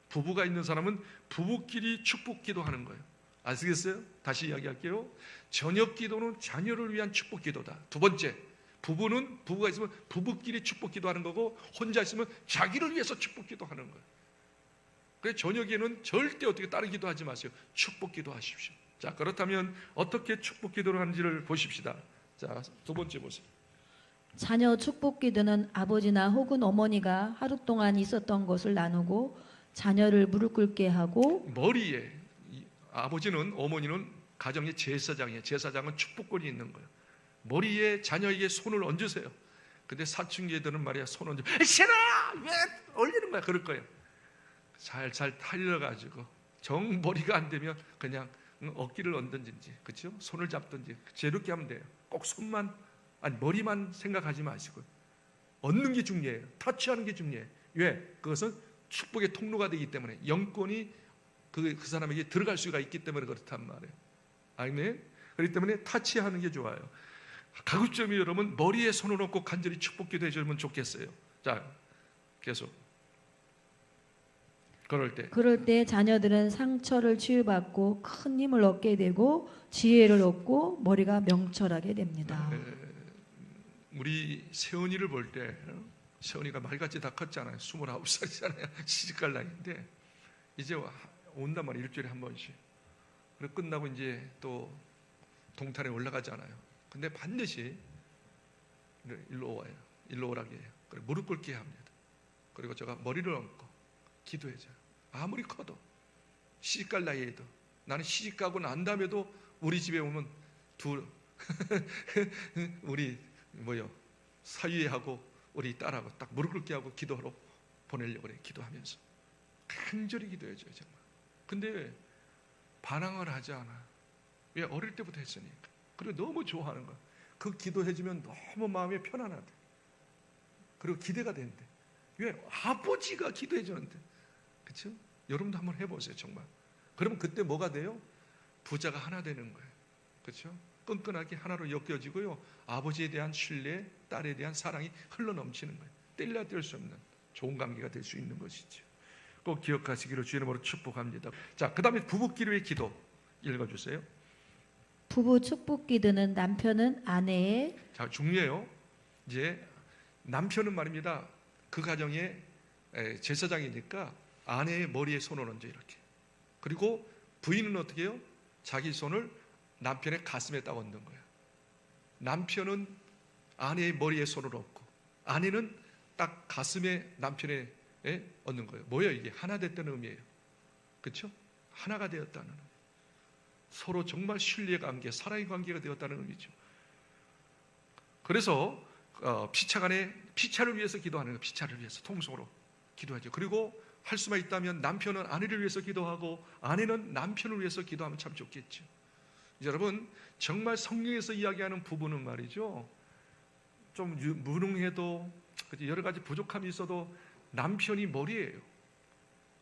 부부가 있는 사람은 부부끼리 축복 기도하는 거예요. 아시겠어요? 다시 이야기할게요. 저녁 기도는 자녀를 위한 축복 기도다. 두 번째, 부부가 있으면 부부끼리 축복 기도하는 거고 혼자 있으면 자기를 위해서 축복 기도하는 거예요. 그래서 저녁에는 절대 어떻게 다른 기도하지 마세요. 축복 기도하십시오. 자, 그렇다면 어떻게 축복 기도를 하는지를 보십시다. 자, 두 번째 보세요. 자녀 축복 기도는 아버지나 혹은 어머니가 하루 동안 있었던 것을 나누고 자녀를 무릎 꿇게 하고 머리에 아버지는 어머니는 가정의 제사장이에요. 제사장은 축복권이 있는 거예요. 머리에 자녀에게 손을 얹으세요. 근데 사춘기 애들은 말이야 손 얹으면 싫어! 왜 올리는 거야? 그럴 거예요. 살살 탈려가지고 정 머리가 안 되면 그냥 어깨를 얹든지 그렇죠? 손을 잡든지 제롭게 하면 돼요. 꼭 손만 머리만 생각하지 마시고 얻는 게 중요해요. 터치하는 게 중요해요. 왜? 그것은 축복의 통로가 되기 때문에 영권이 그 사람에게 들어갈 수가 있기 때문에 그렇단 말이에요. 아멘. 그렇기 때문에 터치하는 게 좋아요. 가급적이면 여러분 머리에 손을 얹고 간절히 축복기도 해주면 좋겠어요. 자, 계속. 그럴 때 자녀들은 상처를 치유받고 큰 힘을 얻게 되고 지혜를 얻고 머리가 명철하게 됩니다. 우리 세원이를 볼 때 세원이가 말같이 다 컸잖아요. 29살이잖아요. 시집갈 나이인데 이제 온단 말이에요. 일주일에 한 번씩. 그리고 끝나고 이제 또 동탄에 올라가잖아요. 근데 반드시 일로 와요. 일로 오라게 해요. 그리고 무릎 꿇게 합니다. 그리고 제가 머리를 얹고 기도해줘요. 아무리 커도 시집갈 나이에도 나는 시집가고 난 다음에도 우리 집에 오면 우리 사위하고 우리 딸하고 딱 무릎 꿇게 하고 기도하러 보내려고 그래. 기도하면서 간절히 기도해줘요. 정말. 근데 반항을 하지 않아. 왜? 어릴 때부터 했으니까. 그리고 너무 좋아하는 거야. 그 기도해주면 너무 마음이 편안하대. 그리고 기대가 된대. 왜? 아버지가 기도해주는데. 그렇죠? 여러분도 한번 해보세요. 정말. 그러면 그때 뭐가 돼요? 부자가 하나 되는 거예요. 그렇죠? 끈끈하게 하나로 엮여지고요. 아버지에 대한 신뢰, 딸에 대한 사랑이 흘러넘치는 거예요. 뗄래야 뗄 수 없는 좋은 관계가 될 수 있는 것이죠. 꼭 기억하시기로 주의 이름으로 축복합니다. 자, 그 다음에 부부끼리의 기도 읽어주세요. 부부 축복 기도는 남편은 아내의 자, 중요해요. 이제 남편은 말입니다. 그 가정의 제사장이니까 아내의 머리에 손을 얹어 이렇게. 그리고 부인은 어떻게 해요? 자기 손을 남편의 가슴에 딱 얹는 거예요. 남편은 아내의 머리에 손을 얹고 아내는 딱 가슴에 남편의 얹는 거예요. 뭐예요? 이게 하나 됐다는 의미예요. 그렇죠? 하나가 되었다는 의미. 서로 정말 신뢰의 관계, 사랑의 관계가 되었다는 의미죠. 그래서 피차를 위해서 기도하는 거예요. 피차를 위해서 통속으로 기도하죠. 그리고 할 수만 있다면 남편은 아내를 위해서 기도하고 아내는 남편을 위해서 기도하면 참 좋겠죠. 여러분, 정말 성경에서 이야기하는 부부는 말이죠, 좀 무능해도 여러 가지 부족함이 있어도 남편이 머리예요.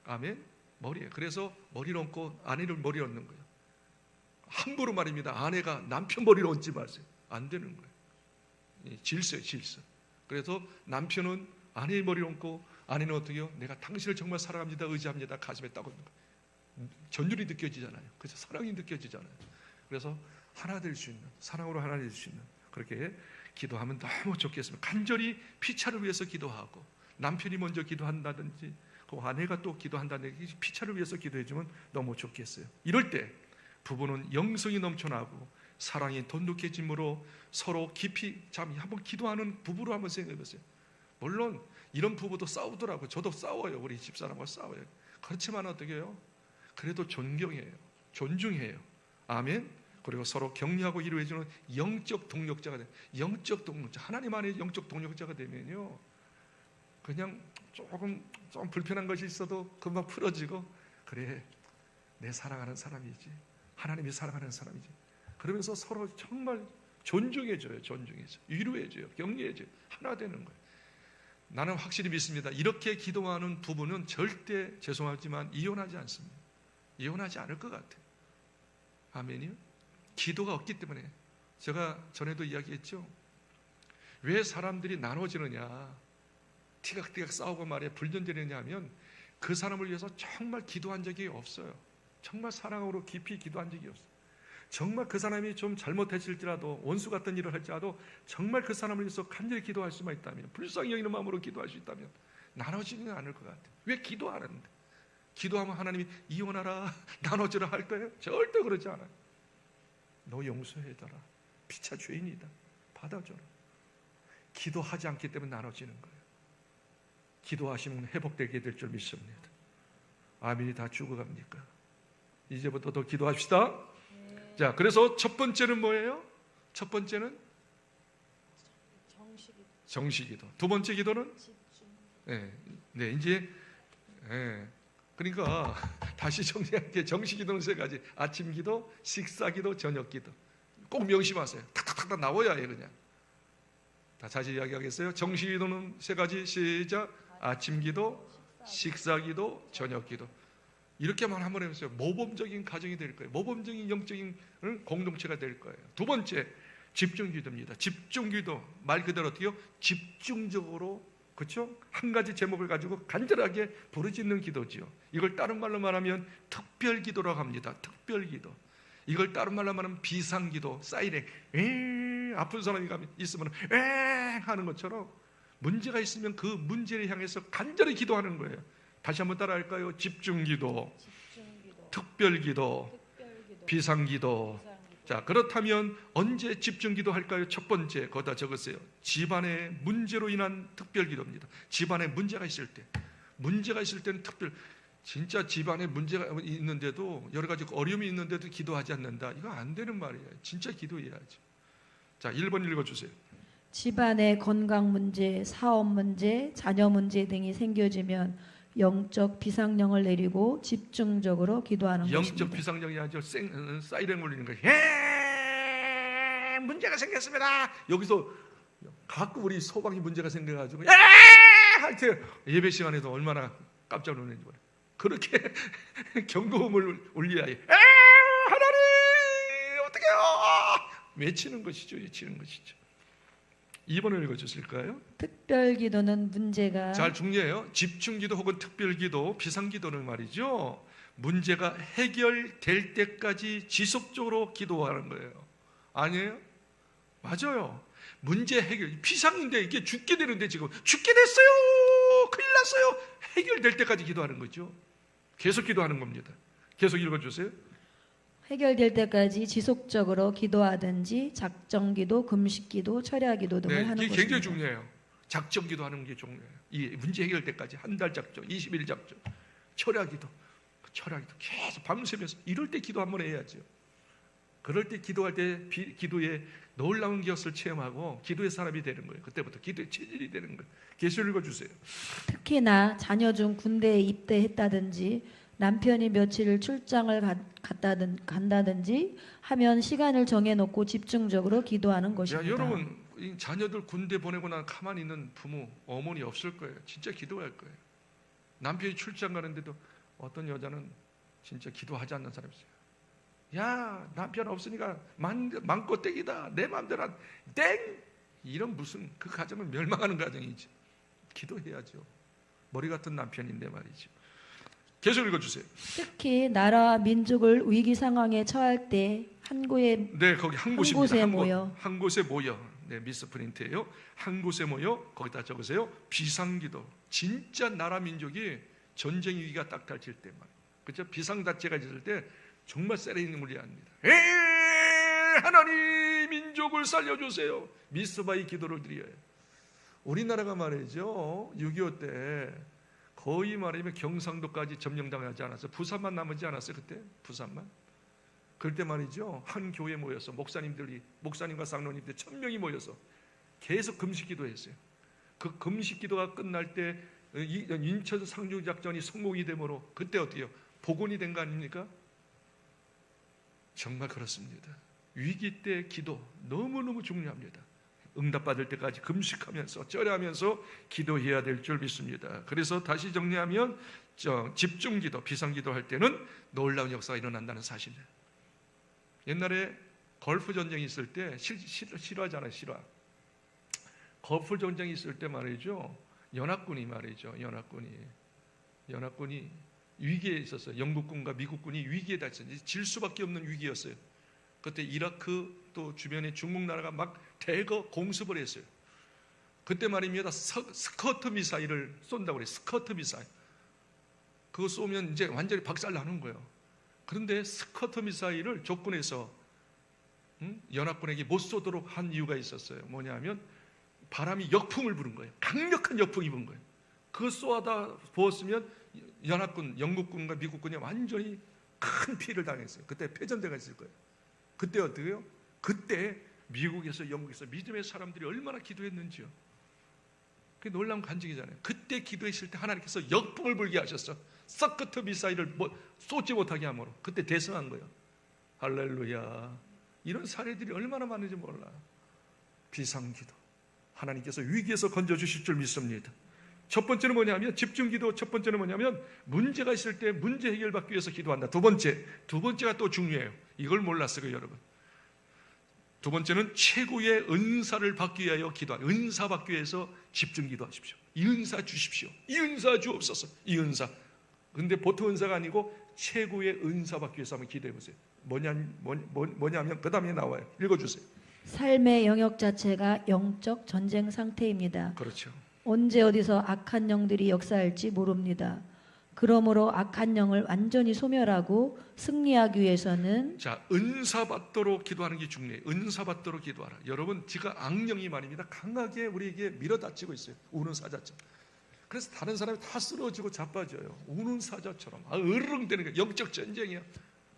아멘. 머리예요. 그래서 머리를 얹고 아내를 머리를 얹는 거예요. 함부로 말입니다. 아내가 남편 머리를 얹지 마세요. 안 되는 거예요. 질서예요, 질서. 그래서 남편은 아내의 머리를 얹고 아내는 어떻게 해요? 내가 당신을 정말 사랑합니다, 의지합니다, 가슴에 따고 있는 거예요. 전율이 느껴지잖아요. 그래서 사랑이 느껴지잖아요. 그래서 하나 될 수 있는, 사랑으로 하나 될 수 있는, 그렇게 기도하면 너무 좋겠습니다. 간절히 피차를 위해서 기도하고, 남편이 먼저 기도한다든지 그 아내가 또 기도한다든지 피차를 위해서 기도해주면 너무 좋겠어요. 이럴 때 부부는 영성이 넘쳐나고 사랑이 돈독해짐으로 서로 깊이 한번 기도하는 부부로 한번 생각해 보세요. 물론 이런 부부도 싸우더라고요. 저도 싸워요. 우리 집사람과 싸워요. 그렇지만 어떻게 해요? 그래도 존경해요. 존중해요. 아멘. 그리고 서로 격려하고 위로해주는 영적 동력자가 돼요. 영적 동력자, 하나님 안에 영적 동력자가 되면요, 그냥 좀 불편한 것이 있어도 금방 풀어지고, 그래, 내 사랑하는 사람이지, 하나님이 사랑하는 사람이지, 그러면서 서로 정말 존중해줘요. 존중해줘, 위로해줘요, 격려해줘요. 하나 되는 거예요. 나는 확실히 믿습니다. 이렇게 기도하는 부부는 절대, 죄송하지만 이혼하지 않습니다. 이혼하지 않을 것 같아요. 아멘이요. 기도가 없기 때문에. 제가 전에도 이야기했죠. 왜 사람들이 나눠지느냐, 티격태격 싸우고 말이야 불전되느냐 하면 그 사람을 위해서 정말 기도한 적이 없어요. 정말 사랑으로 깊이 기도한 적이 없어요. 정말 그 사람이 좀 잘못했을지라도, 원수 같은 일을 할지라도 정말 그 사람을 위해서 간절히 기도할 수만 있다면, 불쌍히 여기는 마음으로 기도할 수 있다면 나눠지지는 않을 것 같아요. 왜 기도하는데? 기도하면 하나님이 이혼하라, 나눠지라 할 거예요? 절대 그러지 않아요. 너 용서해줘라, 피차 죄인이다, 받아줘라. 기도하지 않기 때문에 나눠지는 거예요. 기도하시면 회복되게 될 줄 믿습니다. 아멘이 다 죽어갑니까? 이제부터 더 기도합시다. 자, 그래서 첫 번째는 뭐예요? 첫 번째는 정식기도. 두 번째 기도는 네, 이제 그러니까 다시 정리할게요. 정식기도는 세 가지: 아침기도, 식사기도, 저녁기도. 꼭 명심하세요. 탁탁탁 나와야 해요. 그냥 다 다시 이야기하겠어요. 정식기도는 세 가지. 시작. 아침기도, 식사기도, 저녁기도. 이렇게만 한번 해보세요. 모범적인 가정이 될 거예요. 모범적인 영적인 공동체가 될 거예요. 두 번째, 집중기도입니다. 집중기도, 말 그대로 어떻게요? 집중적으로, 그렇죠? 한 가지 제목을 가지고 간절하게 부르짖는 기도지요. 이걸 다른 말로 말하면 특별기도라고 합니다. 특별기도. 이걸 다른 말로 말하면 비상기도, 사이렌. 아픈 사람이 있으면 하는 것처럼 문제가 있으면 그 문제를 향해서 간절히 기도하는 거예요. 다시 한번 따라할까요? 집중기도, 특별기도, 비상기도. 자, 그렇다면 언제 집중기도 할까요? 첫 번째, 거기다 적으세요. 집안의 문제로 인한 특별기도입니다. 집안에 문제가 있을 때, 문제가 있을 때는 진짜 집안에 문제가 있는데도, 여러 가지 어려움이 있는데도 기도하지 않는다, 이거 안 되는 말이에요. 진짜 기도해야죠. 자, 1번 읽어주세요. 집안의 건강 문제, 사업 문제, 자녀 문제 등이 생겨지면 영적 비상령을 내리고 집중적으로 기도하는 것입니다. 영적 비상령이 아니죠. 사이렌 울리는 거예요. 문제가 생겼습니다. 여기서 가끔 우리 소방이 문제가 생겨가지고 할 때 예배 시간에도 얼마나 깜짝 놀랐는지 몰라요. 그렇게 경고음을 울려야 해요. 하나님 어떡해요, 외치는 것이죠. 외치는 것이죠. 2번을 읽어주실까요? 특별기도는 문제가, 잘 중요해요. 집중기도 혹은 특별기도, 비상기도는 말이죠, 문제가 해결될 때까지 지속적으로 기도하는 거예요. 아니에요? 맞아요. 문제 해결, 비상인데 이게 죽게 되는데 지금 죽게 됐어요, 큰일 났어요, 해결될 때까지 기도하는 거죠. 계속 기도하는 겁니다. 계속 읽어주세요. 해결될 때까지 지속적으로 기도하든지 작정기도, 금식기도, 철야기도 등을 하는 이게 것입니다. 굉장히 중요해요. 작정기도 하는 게 중요해요. 이 문제 해결 때까지 한 달 작정, 20일 작정, 철야기도 계속 밤새면서 이럴 때 기도 한번 해야죠. 그럴 때 기도할 때 기도에 놀라운 것을 체험하고 기도의 사람이 되는 거예요. 그때부터 기도의 체질이 되는 거예요. 계속 읽어주세요. 특히나 자녀 중 군대에 입대했다든지 남편이 며칠 출장을 간다든지 하면 시간을 정해놓고 집중적으로 기도하는 것입니다. 여러분, 이 자녀들 군대 보내고 난 가만히 있는 부모, 어머니 없을 거예요. 진짜 기도할 거예요. 남편이 출장 가는데도 어떤 여자는 진짜 기도하지 않는 사람이 있어요. 야, 남편 없으니까 맘껏 땡이다. 내 맘대로 땡! 이런 무슨 그 가정은 멸망하는 가정이지. 기도해야죠. 머리 같은 남편인데 말이죠. 계속 읽어주세요. 특히 나라와 민족을 위기 상황에 처할 때 한 곳에 네, 거기 한 곳입니다. 한 곳에 모여. 네, 미스 프린트예요. 한 곳에 모여. 거기다 적으세요. 비상기도. 진짜 나라 민족이 전쟁 위기가 딱 닥칠 때 말이에요. 그렇죠? 비상자체가 있을 때 정말 세레모니를 합니다. 하나님 민족을 살려주세요. 미스바이 기도를 드려요. 우리나라가 말이죠. 6.25 때 거의 말하면 경상도까지 점령당하지 않았어요. 부산만 남지 않았어요. 그때 부산만. 그때 말이죠. 한 교회 모여서 목사님과 장로님들 1000명이 모여서 계속 금식기도했어요. 그 금식기도가 끝날 때 인천 상륙작전이 성공이 되므로 그때 어떻게 해요? 복원이 된 거 아닙니까? 정말 그렇습니다. 위기 때 기도 너무너무 중요합니다. 응답받을 때까지 금식하면서 절하면서 기도해야 될 줄 믿습니다. 그래서 다시 정리하면 집중기도, 비상기도 할 때는 놀라운 역사가 일어난다는 사실이에요. 옛날에 걸프 전쟁이 있을 때 실화잖아요. 실화. 걸프 전쟁이 있을 때 말이죠. 연합군이 위기에 있었어요. 영국군과 미국군이 위기에 닥쳤어요. 질 수밖에 없는 위기였어요. 그때 이라크 또 주변에 중국 나라가 막 대거 공습을 했어요. 그때 말입니다. 스커트 미사일을 쏜다고 그래요. 스커트 미사일. 그거 쏘면 이제 완전히 박살나는 거예요. 그런데 스커트 미사일을 적군에서 연합군에게 못 쏘도록 한 이유가 있었어요. 뭐냐면 바람이 역풍을 부는 거예요. 강력한 역풍이 부는 거예요. 그거 쏘아다 부었으면 연합군, 영국군과 미국군이 완전히 큰 피해를 당했어요. 그때 패전대가 있을 거예요. 그때 어떻게 해요? 그때 미국에서 영국에서 믿음의 사람들이 얼마나 기도했는지요. 그게 놀라운 간증이잖아요. 그때 기도했을 때 하나님께서 역풍을 불게 하셨어. 서커트 미사일을 쏘지 못하게 함으로 그때 대성한 거예요. 할렐루야. 이런 사례들이 얼마나 많은지 몰라. 비상기도. 하나님께서 위기에서 건져주실 줄 믿습니다. 첫 번째는 뭐냐면 집중기도. 첫 번째는 뭐냐면 문제가 있을 때 문제 해결받기 위해서 기도한다. 두 번째가 또 중요해요. 이걸 몰랐어요, 여러분. 두 번째는 최고의 은사를 받기 위하여 기도하라. 은사 받기 위해서 집중기도하십시오. 이 은사 주십시오. 이 은사 주옵소서. 이 은사. 근데 보통 은사가 아니고 최고의 은사 받기 위해서 한번 기도해 보세요. 뭐냐면 그 다음에 나와요. 읽어주세요. 삶의 영역 자체가 영적 전쟁 상태입니다. 그렇죠. 언제 어디서 악한 영들이 역사할지 모릅니다. 그러므로 악한 영을 완전히 소멸하고 승리하기 위해서는 자, 은사 받도록 기도하는 게 중요해요. 은사 받도록 기도하라. 여러분, 지금 악령이 말입니다. 강하게 우리에게 밀어닥치고 있어요. 우는 사자처럼. 그래서 다른 사람이 다 쓰러지고 자빠져요. 우는 사자처럼. 으르렁대는 거예요. 영적 전쟁이야.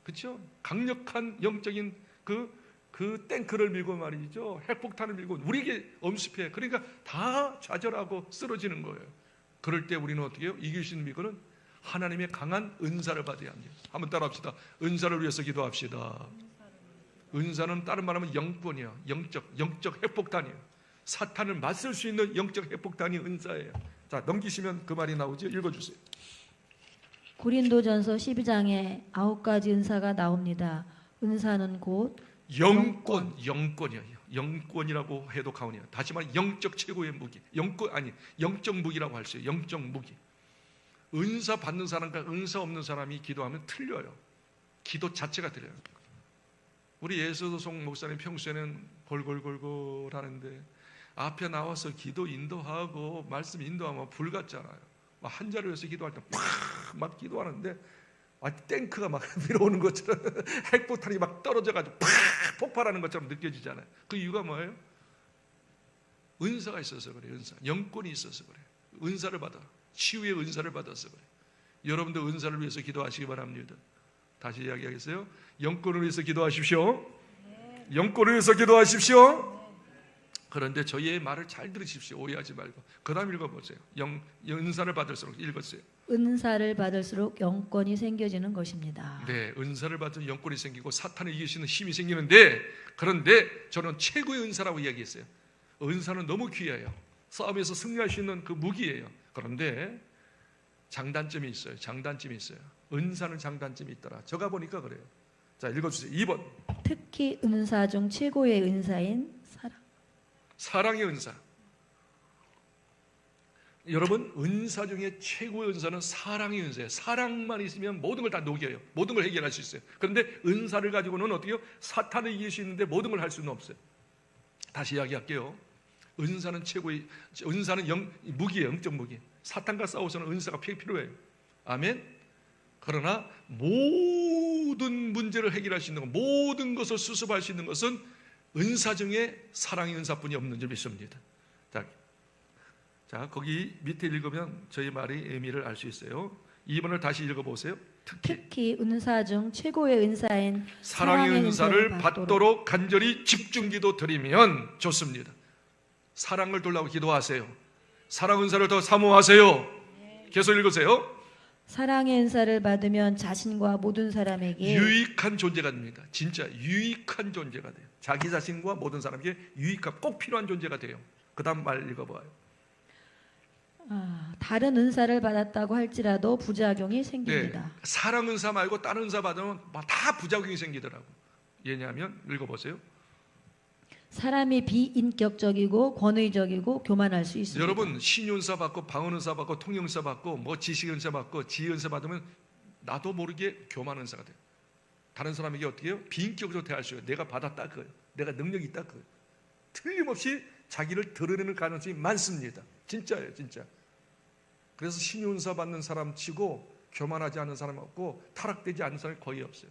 그렇죠? 강력한 영적인 그 탱크를 밀고 말이죠. 핵폭탄을 밀고 우리에게 엄습해. 그러니까 다 좌절하고 쓰러지는 거예요. 그럴 때 우리는 어떻게 해요? 이길 수 있는 비결은 하나님의 강한 은사를 받아야 합니다. 한번 따라합시다. 은사를 위해서 기도합시다. 은사는 다른 말하면 영권이야. 영적 핵폭탄이에요. 사탄을 맞설 수 있는 영적 핵폭탄이 은사예요. 자, 넘기시면 그 말이 나오죠. 읽어주세요. 고린도전서 12장에 9가지 은사가 나옵니다. 은사는 곧 영권이에요. 영권이라고 해도 가온이에요. 다시 말해 영적 최고의 무기. 영적 무기라고 할 수 있어요. 영적 무기. 은사 받는 사람과 은사 없는 사람이 기도하면 틀려요. 기도 자체가 틀려요. 우리 예수도송 목사님 평소에는 골골골골 하는데 앞에 나와서 기도 인도하고 말씀 인도하면 불 같잖아요. 한 자리에서 기도할 때 막 기도하는데 탱크가 막 밀어오는 것처럼 핵폭탄이 막 떨어져가지고 폭발하는 것처럼 느껴지잖아요. 그 이유가 뭐예요? 은사가 있어서 그래요. 은사. 영권이 있어서 그래요. 은사를 받아. 치유의 은사를 받아서 그래요. 여러분도 은사를 위해서 기도하시기 바랍니다. 다시 이야기하겠어요? 영권을 위해서 기도하십시오. 영권을 위해서 기도하십시오. 그런데 저희의 말을 잘 들으십시오. 오해하지 말고. 그 다음 읽어보세요. 은사를 받을수록 읽었어요. 은사를 받을수록 영권이 생겨지는 것입니다. 네, 은사를 받은 영권이 생기고 사탄을 이길 수 있는 힘이 생기는데, 그런데 저는 최고의 은사라고 이야기했어요. 은사는 너무 귀해요. 싸움에서 승리할 수 있는 그 무기예요. 그런데 장단점이 있어요. 장단점이 있어요. 은사는 장단점이 있더라. 제가 보니까 그래요. 자, 읽어주세요. 2번. 특히 은사 중 최고의 은사인 사랑. 사랑의 은사. 여러분, 은사 중에 최고의 은사는 사랑의 은사예요. 사랑만 있으면 모든 걸 다 녹여요. 모든 걸 해결할 수 있어요. 그런데 은사를 가지고는 어떻게 해요? 사탄을 이길 수 있는데 모든 걸 할 수는 없어요. 다시 이야기할게요. 은사는 최고의, 은사는 무기예요. 영적 무기. 사탄과 싸워서는 은사가 필요해요. 아멘. 그러나 모든 문제를 해결할 수 있는 것, 모든 것을 수습할 수 있는 것은 은사 중에 사랑의 은사뿐이 없는 줄 믿습니다. 자, 거기 밑에 읽으면 저희 말의 의미를 알 수 있어요. 2번을 다시 읽어보세요. 특히 은사 중 최고의 은사인 사랑의 은사를 받도록 간절히 집중기도 드리면 좋습니다. 사랑을 돌라고 기도하세요. 사랑 은사를 더 사모하세요. 계속 읽으세요. 사랑의 은사를 받으면 자신과 모든 사람에게 유익한 존재가 됩니다. 진짜 유익한 존재가 돼요. 자기 자신과 모든 사람에게 유익한, 꼭 필요한 존재가 돼요. 그 다음 말 읽어봐요. 다른 은사를 받았다고 할지라도 부작용이 생깁니다. 네, 사랑 은사 말고 다른 은사 받으면 다 부작용이 생기더라고. 왜냐하면 읽어보세요. 사람이 비인격적이고 권위적이고 교만할 수 있습니다. 여러분, 신윤사 받고 방언은사 받고 통역은사 받고 뭐 지식은사 받고 지혜은사 받으면 나도 모르게 교만은사가 돼요. 다른 사람에게 어떻게 해요? 비인격적으로 대할 수 있어요. 내가 받았다 그거예요. 내가 능력이 있다 그거예요. 틀림없이 자기를 드러내는 가능성이 많습니다. 진짜예요, 진짜. 그래서 신윤사 받는 사람 치고 교만하지 않은 사람 없고 타락되지 않는 사람이 거의 없어요.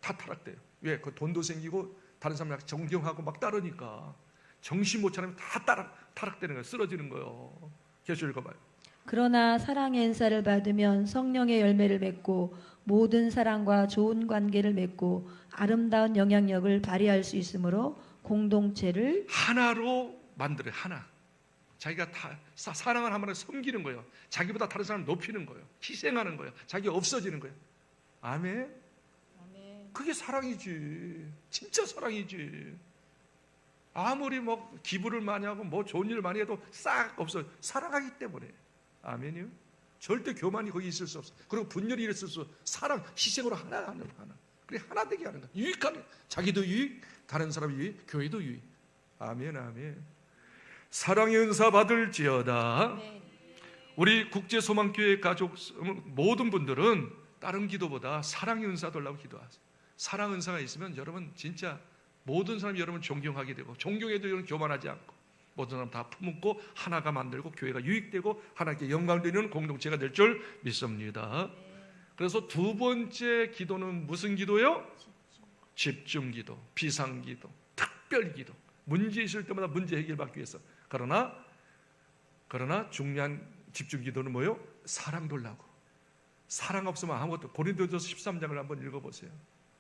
다 타락돼요. 왜? 그 돈도 생기고 다른 사람을 존경하고 막 따르니까 정신 못 차리면 다 타락되는 거예요. 쓰러지는 거예요. 계속 읽어봐요. 그러나 사랑의 은사를 받으면 성령의 열매를 맺고 모든 사람과 좋은 관계를 맺고 아름다운 영향력을 발휘할 수 있으므로 공동체를 하나로 만들어요. 하나. 자기가 다 사랑을 하면 섬기는 거예요. 자기보다 다른 사람을 높이는 거예요. 희생하는 거예요. 자기가 없어지는 거예요. 아멘. 그게 사랑이지. 진짜 사랑이지. 아무리 뭐 기부를 많이 하고 뭐 좋은 일을 많이 해도 싹 없어요. 사랑하기 때문에. 아멘이요. 절대 교만이 거기 있을 수 없어. 그리고 분열이 있을 수 없어. 사랑, 희생으로 하나 하는 하나. 그래 하나 되게 하는 거야. 유익한, 자기도 유익, 다른 사람이 유익, 교회도 유익. 아멘, 아멘. 사랑의 은사 받을지어다. 우리 국제소망교회 가족 모든 분들은 다른 기도보다 사랑의 은사 달라고 기도하세요. 사랑 은사가 있으면 여러분 진짜 모든 사람이 여러분 존경하게 되고, 존경해도 여러분 교만하지 않고 모든 사람 다 품고 하나가 만들고 교회가 유익되고 하나님께 영광 되는 공동체가 될 줄 믿습니다. 그래서 두 번째 기도는 무슨 기도요? 집중 기도, 비상 기도, 특별 기도. 문제 있을 때마다 문제 해결 받기 위해서. 그러나 중요한 집중 기도는 뭐예요? 사랑 돌라고. 사랑 없으면 아무것도. 고린도전서 13장을 한번 읽어보세요.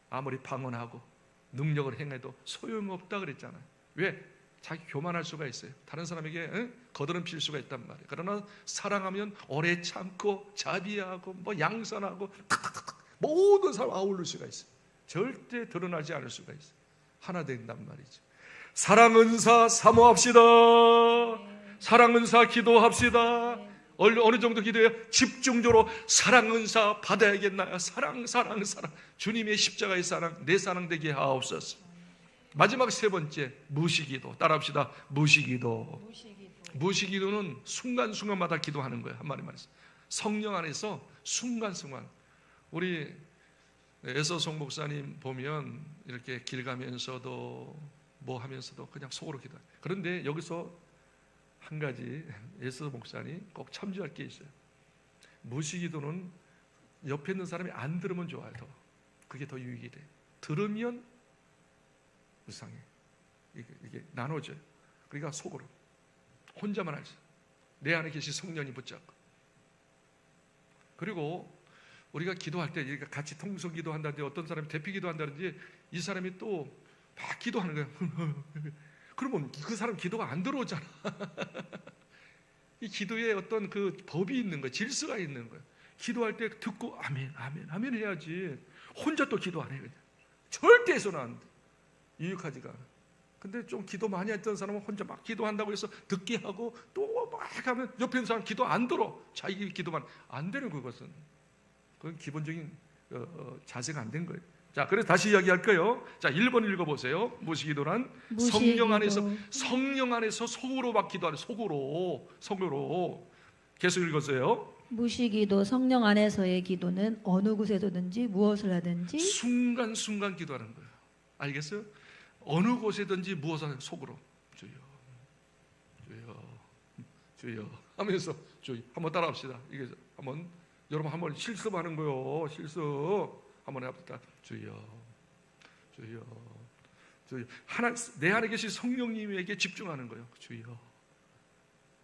아무리 방언하고 능력을 행해도 소용없다 그랬잖아요. 왜? 자기 교만할 수가 있어요. 다른 사람에게 거드름 필 수가 있단 말이에요. 그러나 사랑하면 오래 참고 자비하고 뭐 양선하고 모든 사람 아울릴 수가 있어요. 절대 드러나지 않을 수가 있어요. 하나 된단 말이죠. 사랑 은사 사모합시다. 사랑 은사 기도합시다. 어느 정도 기도해요? 집중적으로 사랑 은사 받아야겠나요? 사랑. 주님의 십자가의 사랑, 내 사랑 되게 하옵소서. 마지막 세 번째, 무시기도. 따라합시다. 무시기도는 순간순간마다 기도하는 거예요. 한마디 말해서 성령 안에서 순간순간. 우리 에서송 목사님 보면 이렇게 길 가면서도 뭐 하면서도 그냥 속으로 기도해요. 그런데 여기서 한 가지 에서 목사님 꼭 참조할 게 있어요. 무시기도는 옆에 있는 사람이 안 들으면 좋아요. 그게 더 유익이 돼. 들으면 불쌍해. 이게 나눠져요. 그러니까 속으로 혼자만 알죠. 내 안에 계신 성령이 붙잡고. 그리고 우리가 기도할 때 같이 통성 기도한다든지 어떤 사람이 대피 기도한다든지 이 사람이 또 막 기도하는 거예요. 그러면 그 사람 기도가 안 들어오잖아. 이 기도에 어떤 그 법이 있는 거야. 질서가 있는 거야. 기도할 때 듣고 아멘, 아멘, 아멘 해야지. 혼자 또 기도 안 해. 그냥. 절대 해서는 안 돼. 유익하지가 않아. 근데 좀 기도 많이 했던 사람은 혼자 막 기도한다고 해서 듣게 하고 또 막 하면 옆에 있는 사람 기도 안 들어. 자기 기도만 안 되는 그것은. 그건 기본적인 자세가 안 된 거예요. 자, 그래서 다시 이야기할까요? 자, 1번 읽어보세요. 무시기도란 성령 안에서 속으로 막 기도하는 속으로 계속 읽으세요. 무시기도 성령 안에서의 기도는 어느 곳에서든지 무엇을 하든지 순간순간 기도하는 거예요. 알겠어요? 어느 곳에든지 무엇을 하든 속으로 주여 주여 주여 하면서 주여 한번 따라합시다. 이게 여러분 실습하는 거요. 실습 한번 해봅시다. 주여 주여 주여 내 안에 계신 성령님에게 집중하는 거예요. 주여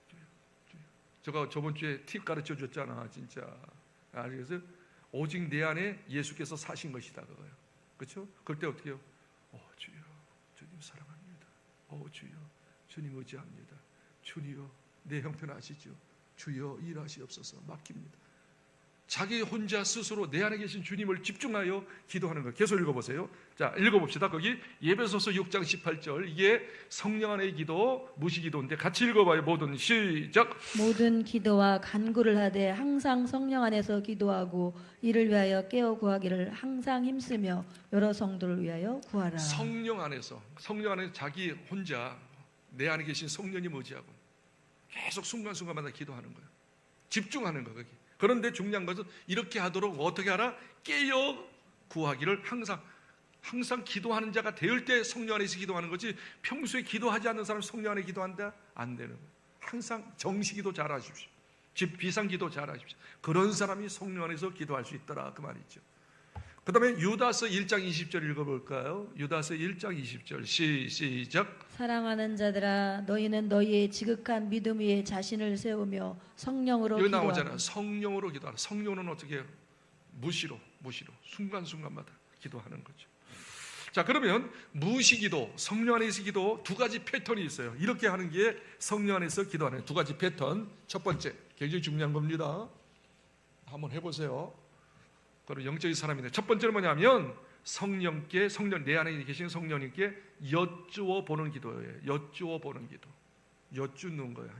주여 주여. 제가 저번 주에 팁 가르쳐 줬잖아. 진짜 알겠어요? 오직 내 안에 예수께서 사신 것이다 그거예요. 그렇죠? 그럴 때 어떻게 해요? 주여 주님 사랑합니다. 주여 주님 의지합니다. 주여 내 형편 아시죠? 주여 일하시옵소서. 맡깁니다. 자기 혼자 스스로 내 안에 계신 주님을 집중하여 기도하는 거. 계속 읽어보세요. 자, 읽어봅시다. 거기 예배소서 6장 18절. 이게 성령 안의 기도, 무시기도인데 같이 읽어봐요. 모든 시작. 모든 기도와 간구를 하되 항상 성령 안에서 기도하고 이를 위하여 깨어 구하기를 항상 힘쓰며 여러 성도를 위하여 구하라. 성령 안에서 자기 혼자 내 안에 계신 성령님 의지하고 계속 순간순간마다 기도하는 거예요. 집중하는 거 거기. 그런데 중요한 것은 이렇게 하도록 어떻게 하라? 깨어 구하기를 항상 기도하는 자가 되을 때 성령 안에서 기도하는 거지 평소에 기도하지 않는 사람 성령 안에 기도한다? 안 되는 거예요. 항상 정시기도 잘하십시오. 비상기도 잘하십시오. 그런 사람이 성령 안에서 기도할 수 있더라 그 말이죠. 그 다음에 유다서 1장 20절 읽어볼까요? 유다서 1장 20절 시작. 사랑하는 자들아 너희는 너희의 지극한 믿음 위에 자신을 세우며 성령으로 여기 기도하라. 나오잖아요. 성령으로 기도하라. 성령은 어떻게 해요? 무시로 순간순간마다 기도하는 거죠. 자, 그러면 무시기도, 성령 안에서 기도 두 가지 패턴이 있어요. 이렇게 하는 게 성령 안에서 기도하는 두 가지 패턴. 첫 번째, 굉장히 중요한 겁니다. 한번 해보세요. 그리고 영적인 사람인데 첫 번째는 뭐냐면 내 안에 계신 성령님께 여쭈어 보는 기도예요. 여쭈어 보는 기도. 여쭈는 거야.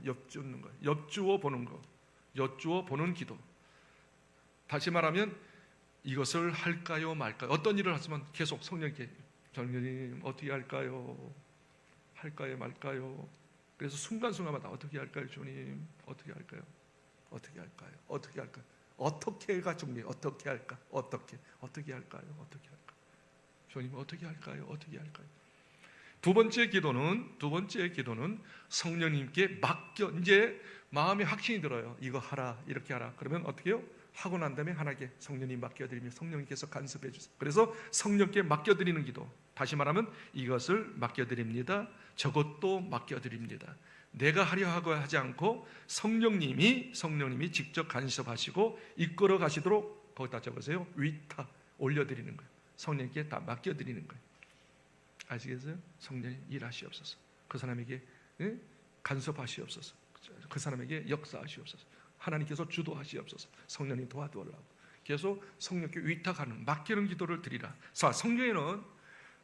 여쭈어 보는 거. 여쭈어 보는 기도. 다시 말하면 이것을 할까요 말까요? 어떤 일을 하시면 계속 성령님께 성령님 어떻게 할까요? 할까요 말까요? 그래서 순간순간마다 어떻게 할까요 주님? 어떻게 할까요? 어떻게 할까요? 어떻게 할까요? 어떻게가 중요해요. 어떻게 할까? 어떻게 할까요? 어떻게 할까? 주님 어떻게 할까요? 어떻게 할까요? 두 번째 기도는 성령님께 맡겨. 이제 마음에 확신이 들어요. 이거 하라, 이렇게 하라. 그러면 어떻게 해요? 하고 난 다음에 하나님께 성령님 맡겨드리며 성령님께서 간섭해 주세요. 그래서 성령께 맡겨드리는 기도. 다시 말하면 이것을 맡겨드립니다. 저것도 맡겨드립니다. 내가 하려 하고 하지 않고 성령님이 직접 간섭하시고 이끌어 가시도록 거기다 적으세요. 위탁 올려드리는 거예요. 성령님께 다 맡겨드리는 거예요. 아시겠어요? 성령님 일하시옵소서. 그 사람에게 간섭하시옵소서. 그 사람에게 역사하시옵소서. 하나님께서 주도하시옵소서. 성령님 도와주려고 계속 성령께 위탁하는 맡기는 기도를 드리라. 자, 성경에는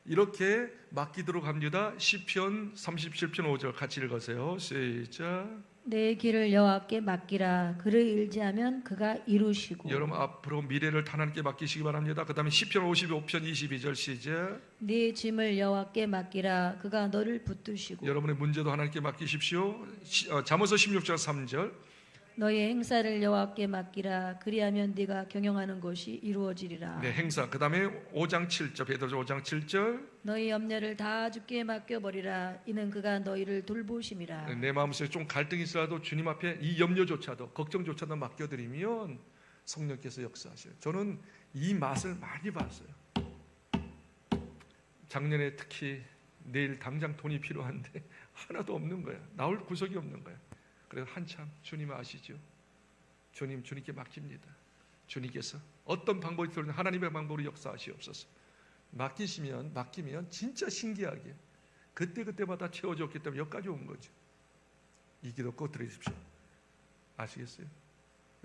이렇게 맡기도록 합니다. 시편 37편 5절 같이 읽으세요. 시작. 내 길을 여호와께 맡기라. 그를 의지하면 그가 이루시고. 여러분 앞으로 미래를 하나님께 맡기시기 바랍니다. 그 다음에 시편 55편 22절 시작. 네 짐을 여호와께 맡기라. 그가 너를 붙드시고. 여러분의 문제도 하나님께 맡기십시오. 잠언서 16장 3절. 너의 행사를 여호와께 맡기라. 그리하면 네가 경영하는 것이 이루어지리라. 네, 행사. 그 다음에 5장 7절 베드로서 5장 7절. 너희 염려를 다 주께 맡겨버리라. 이는 그가 너희를 돌보심이라. 내 마음속에 좀 갈등이 있어도 주님 앞에 이 염려조차도 걱정조차도 맡겨드리면 성령께서 역사하셔요. 저는 이 맛을 많이 봤어요. 작년에 특히 내일 당장 돈이 필요한데 하나도 없는 거야. 나올 구석이 없는 거야. 그래서 한참 주님 아시죠? 주님께 맡깁니다. 주님께서 어떤 방법이 들어오든 하나님의 방법으로 역사하시옵소서. 맡기면 진짜 신기하게 그때마다 채워졌기 때문에 여기까지 온 거죠. 이 기도 꼭 들으십시오. 아시겠어요?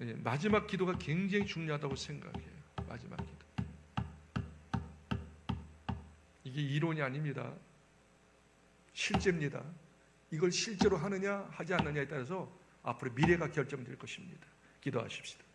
예, 마지막 기도가 굉장히 중요하다고 생각해요. 마지막 기도. 이게 이론이 아닙니다. 실제입니다. 이걸 실제로 하느냐 하지 않느냐에 따라서 앞으로 미래가 결정될 것입니다. 기도하십시다.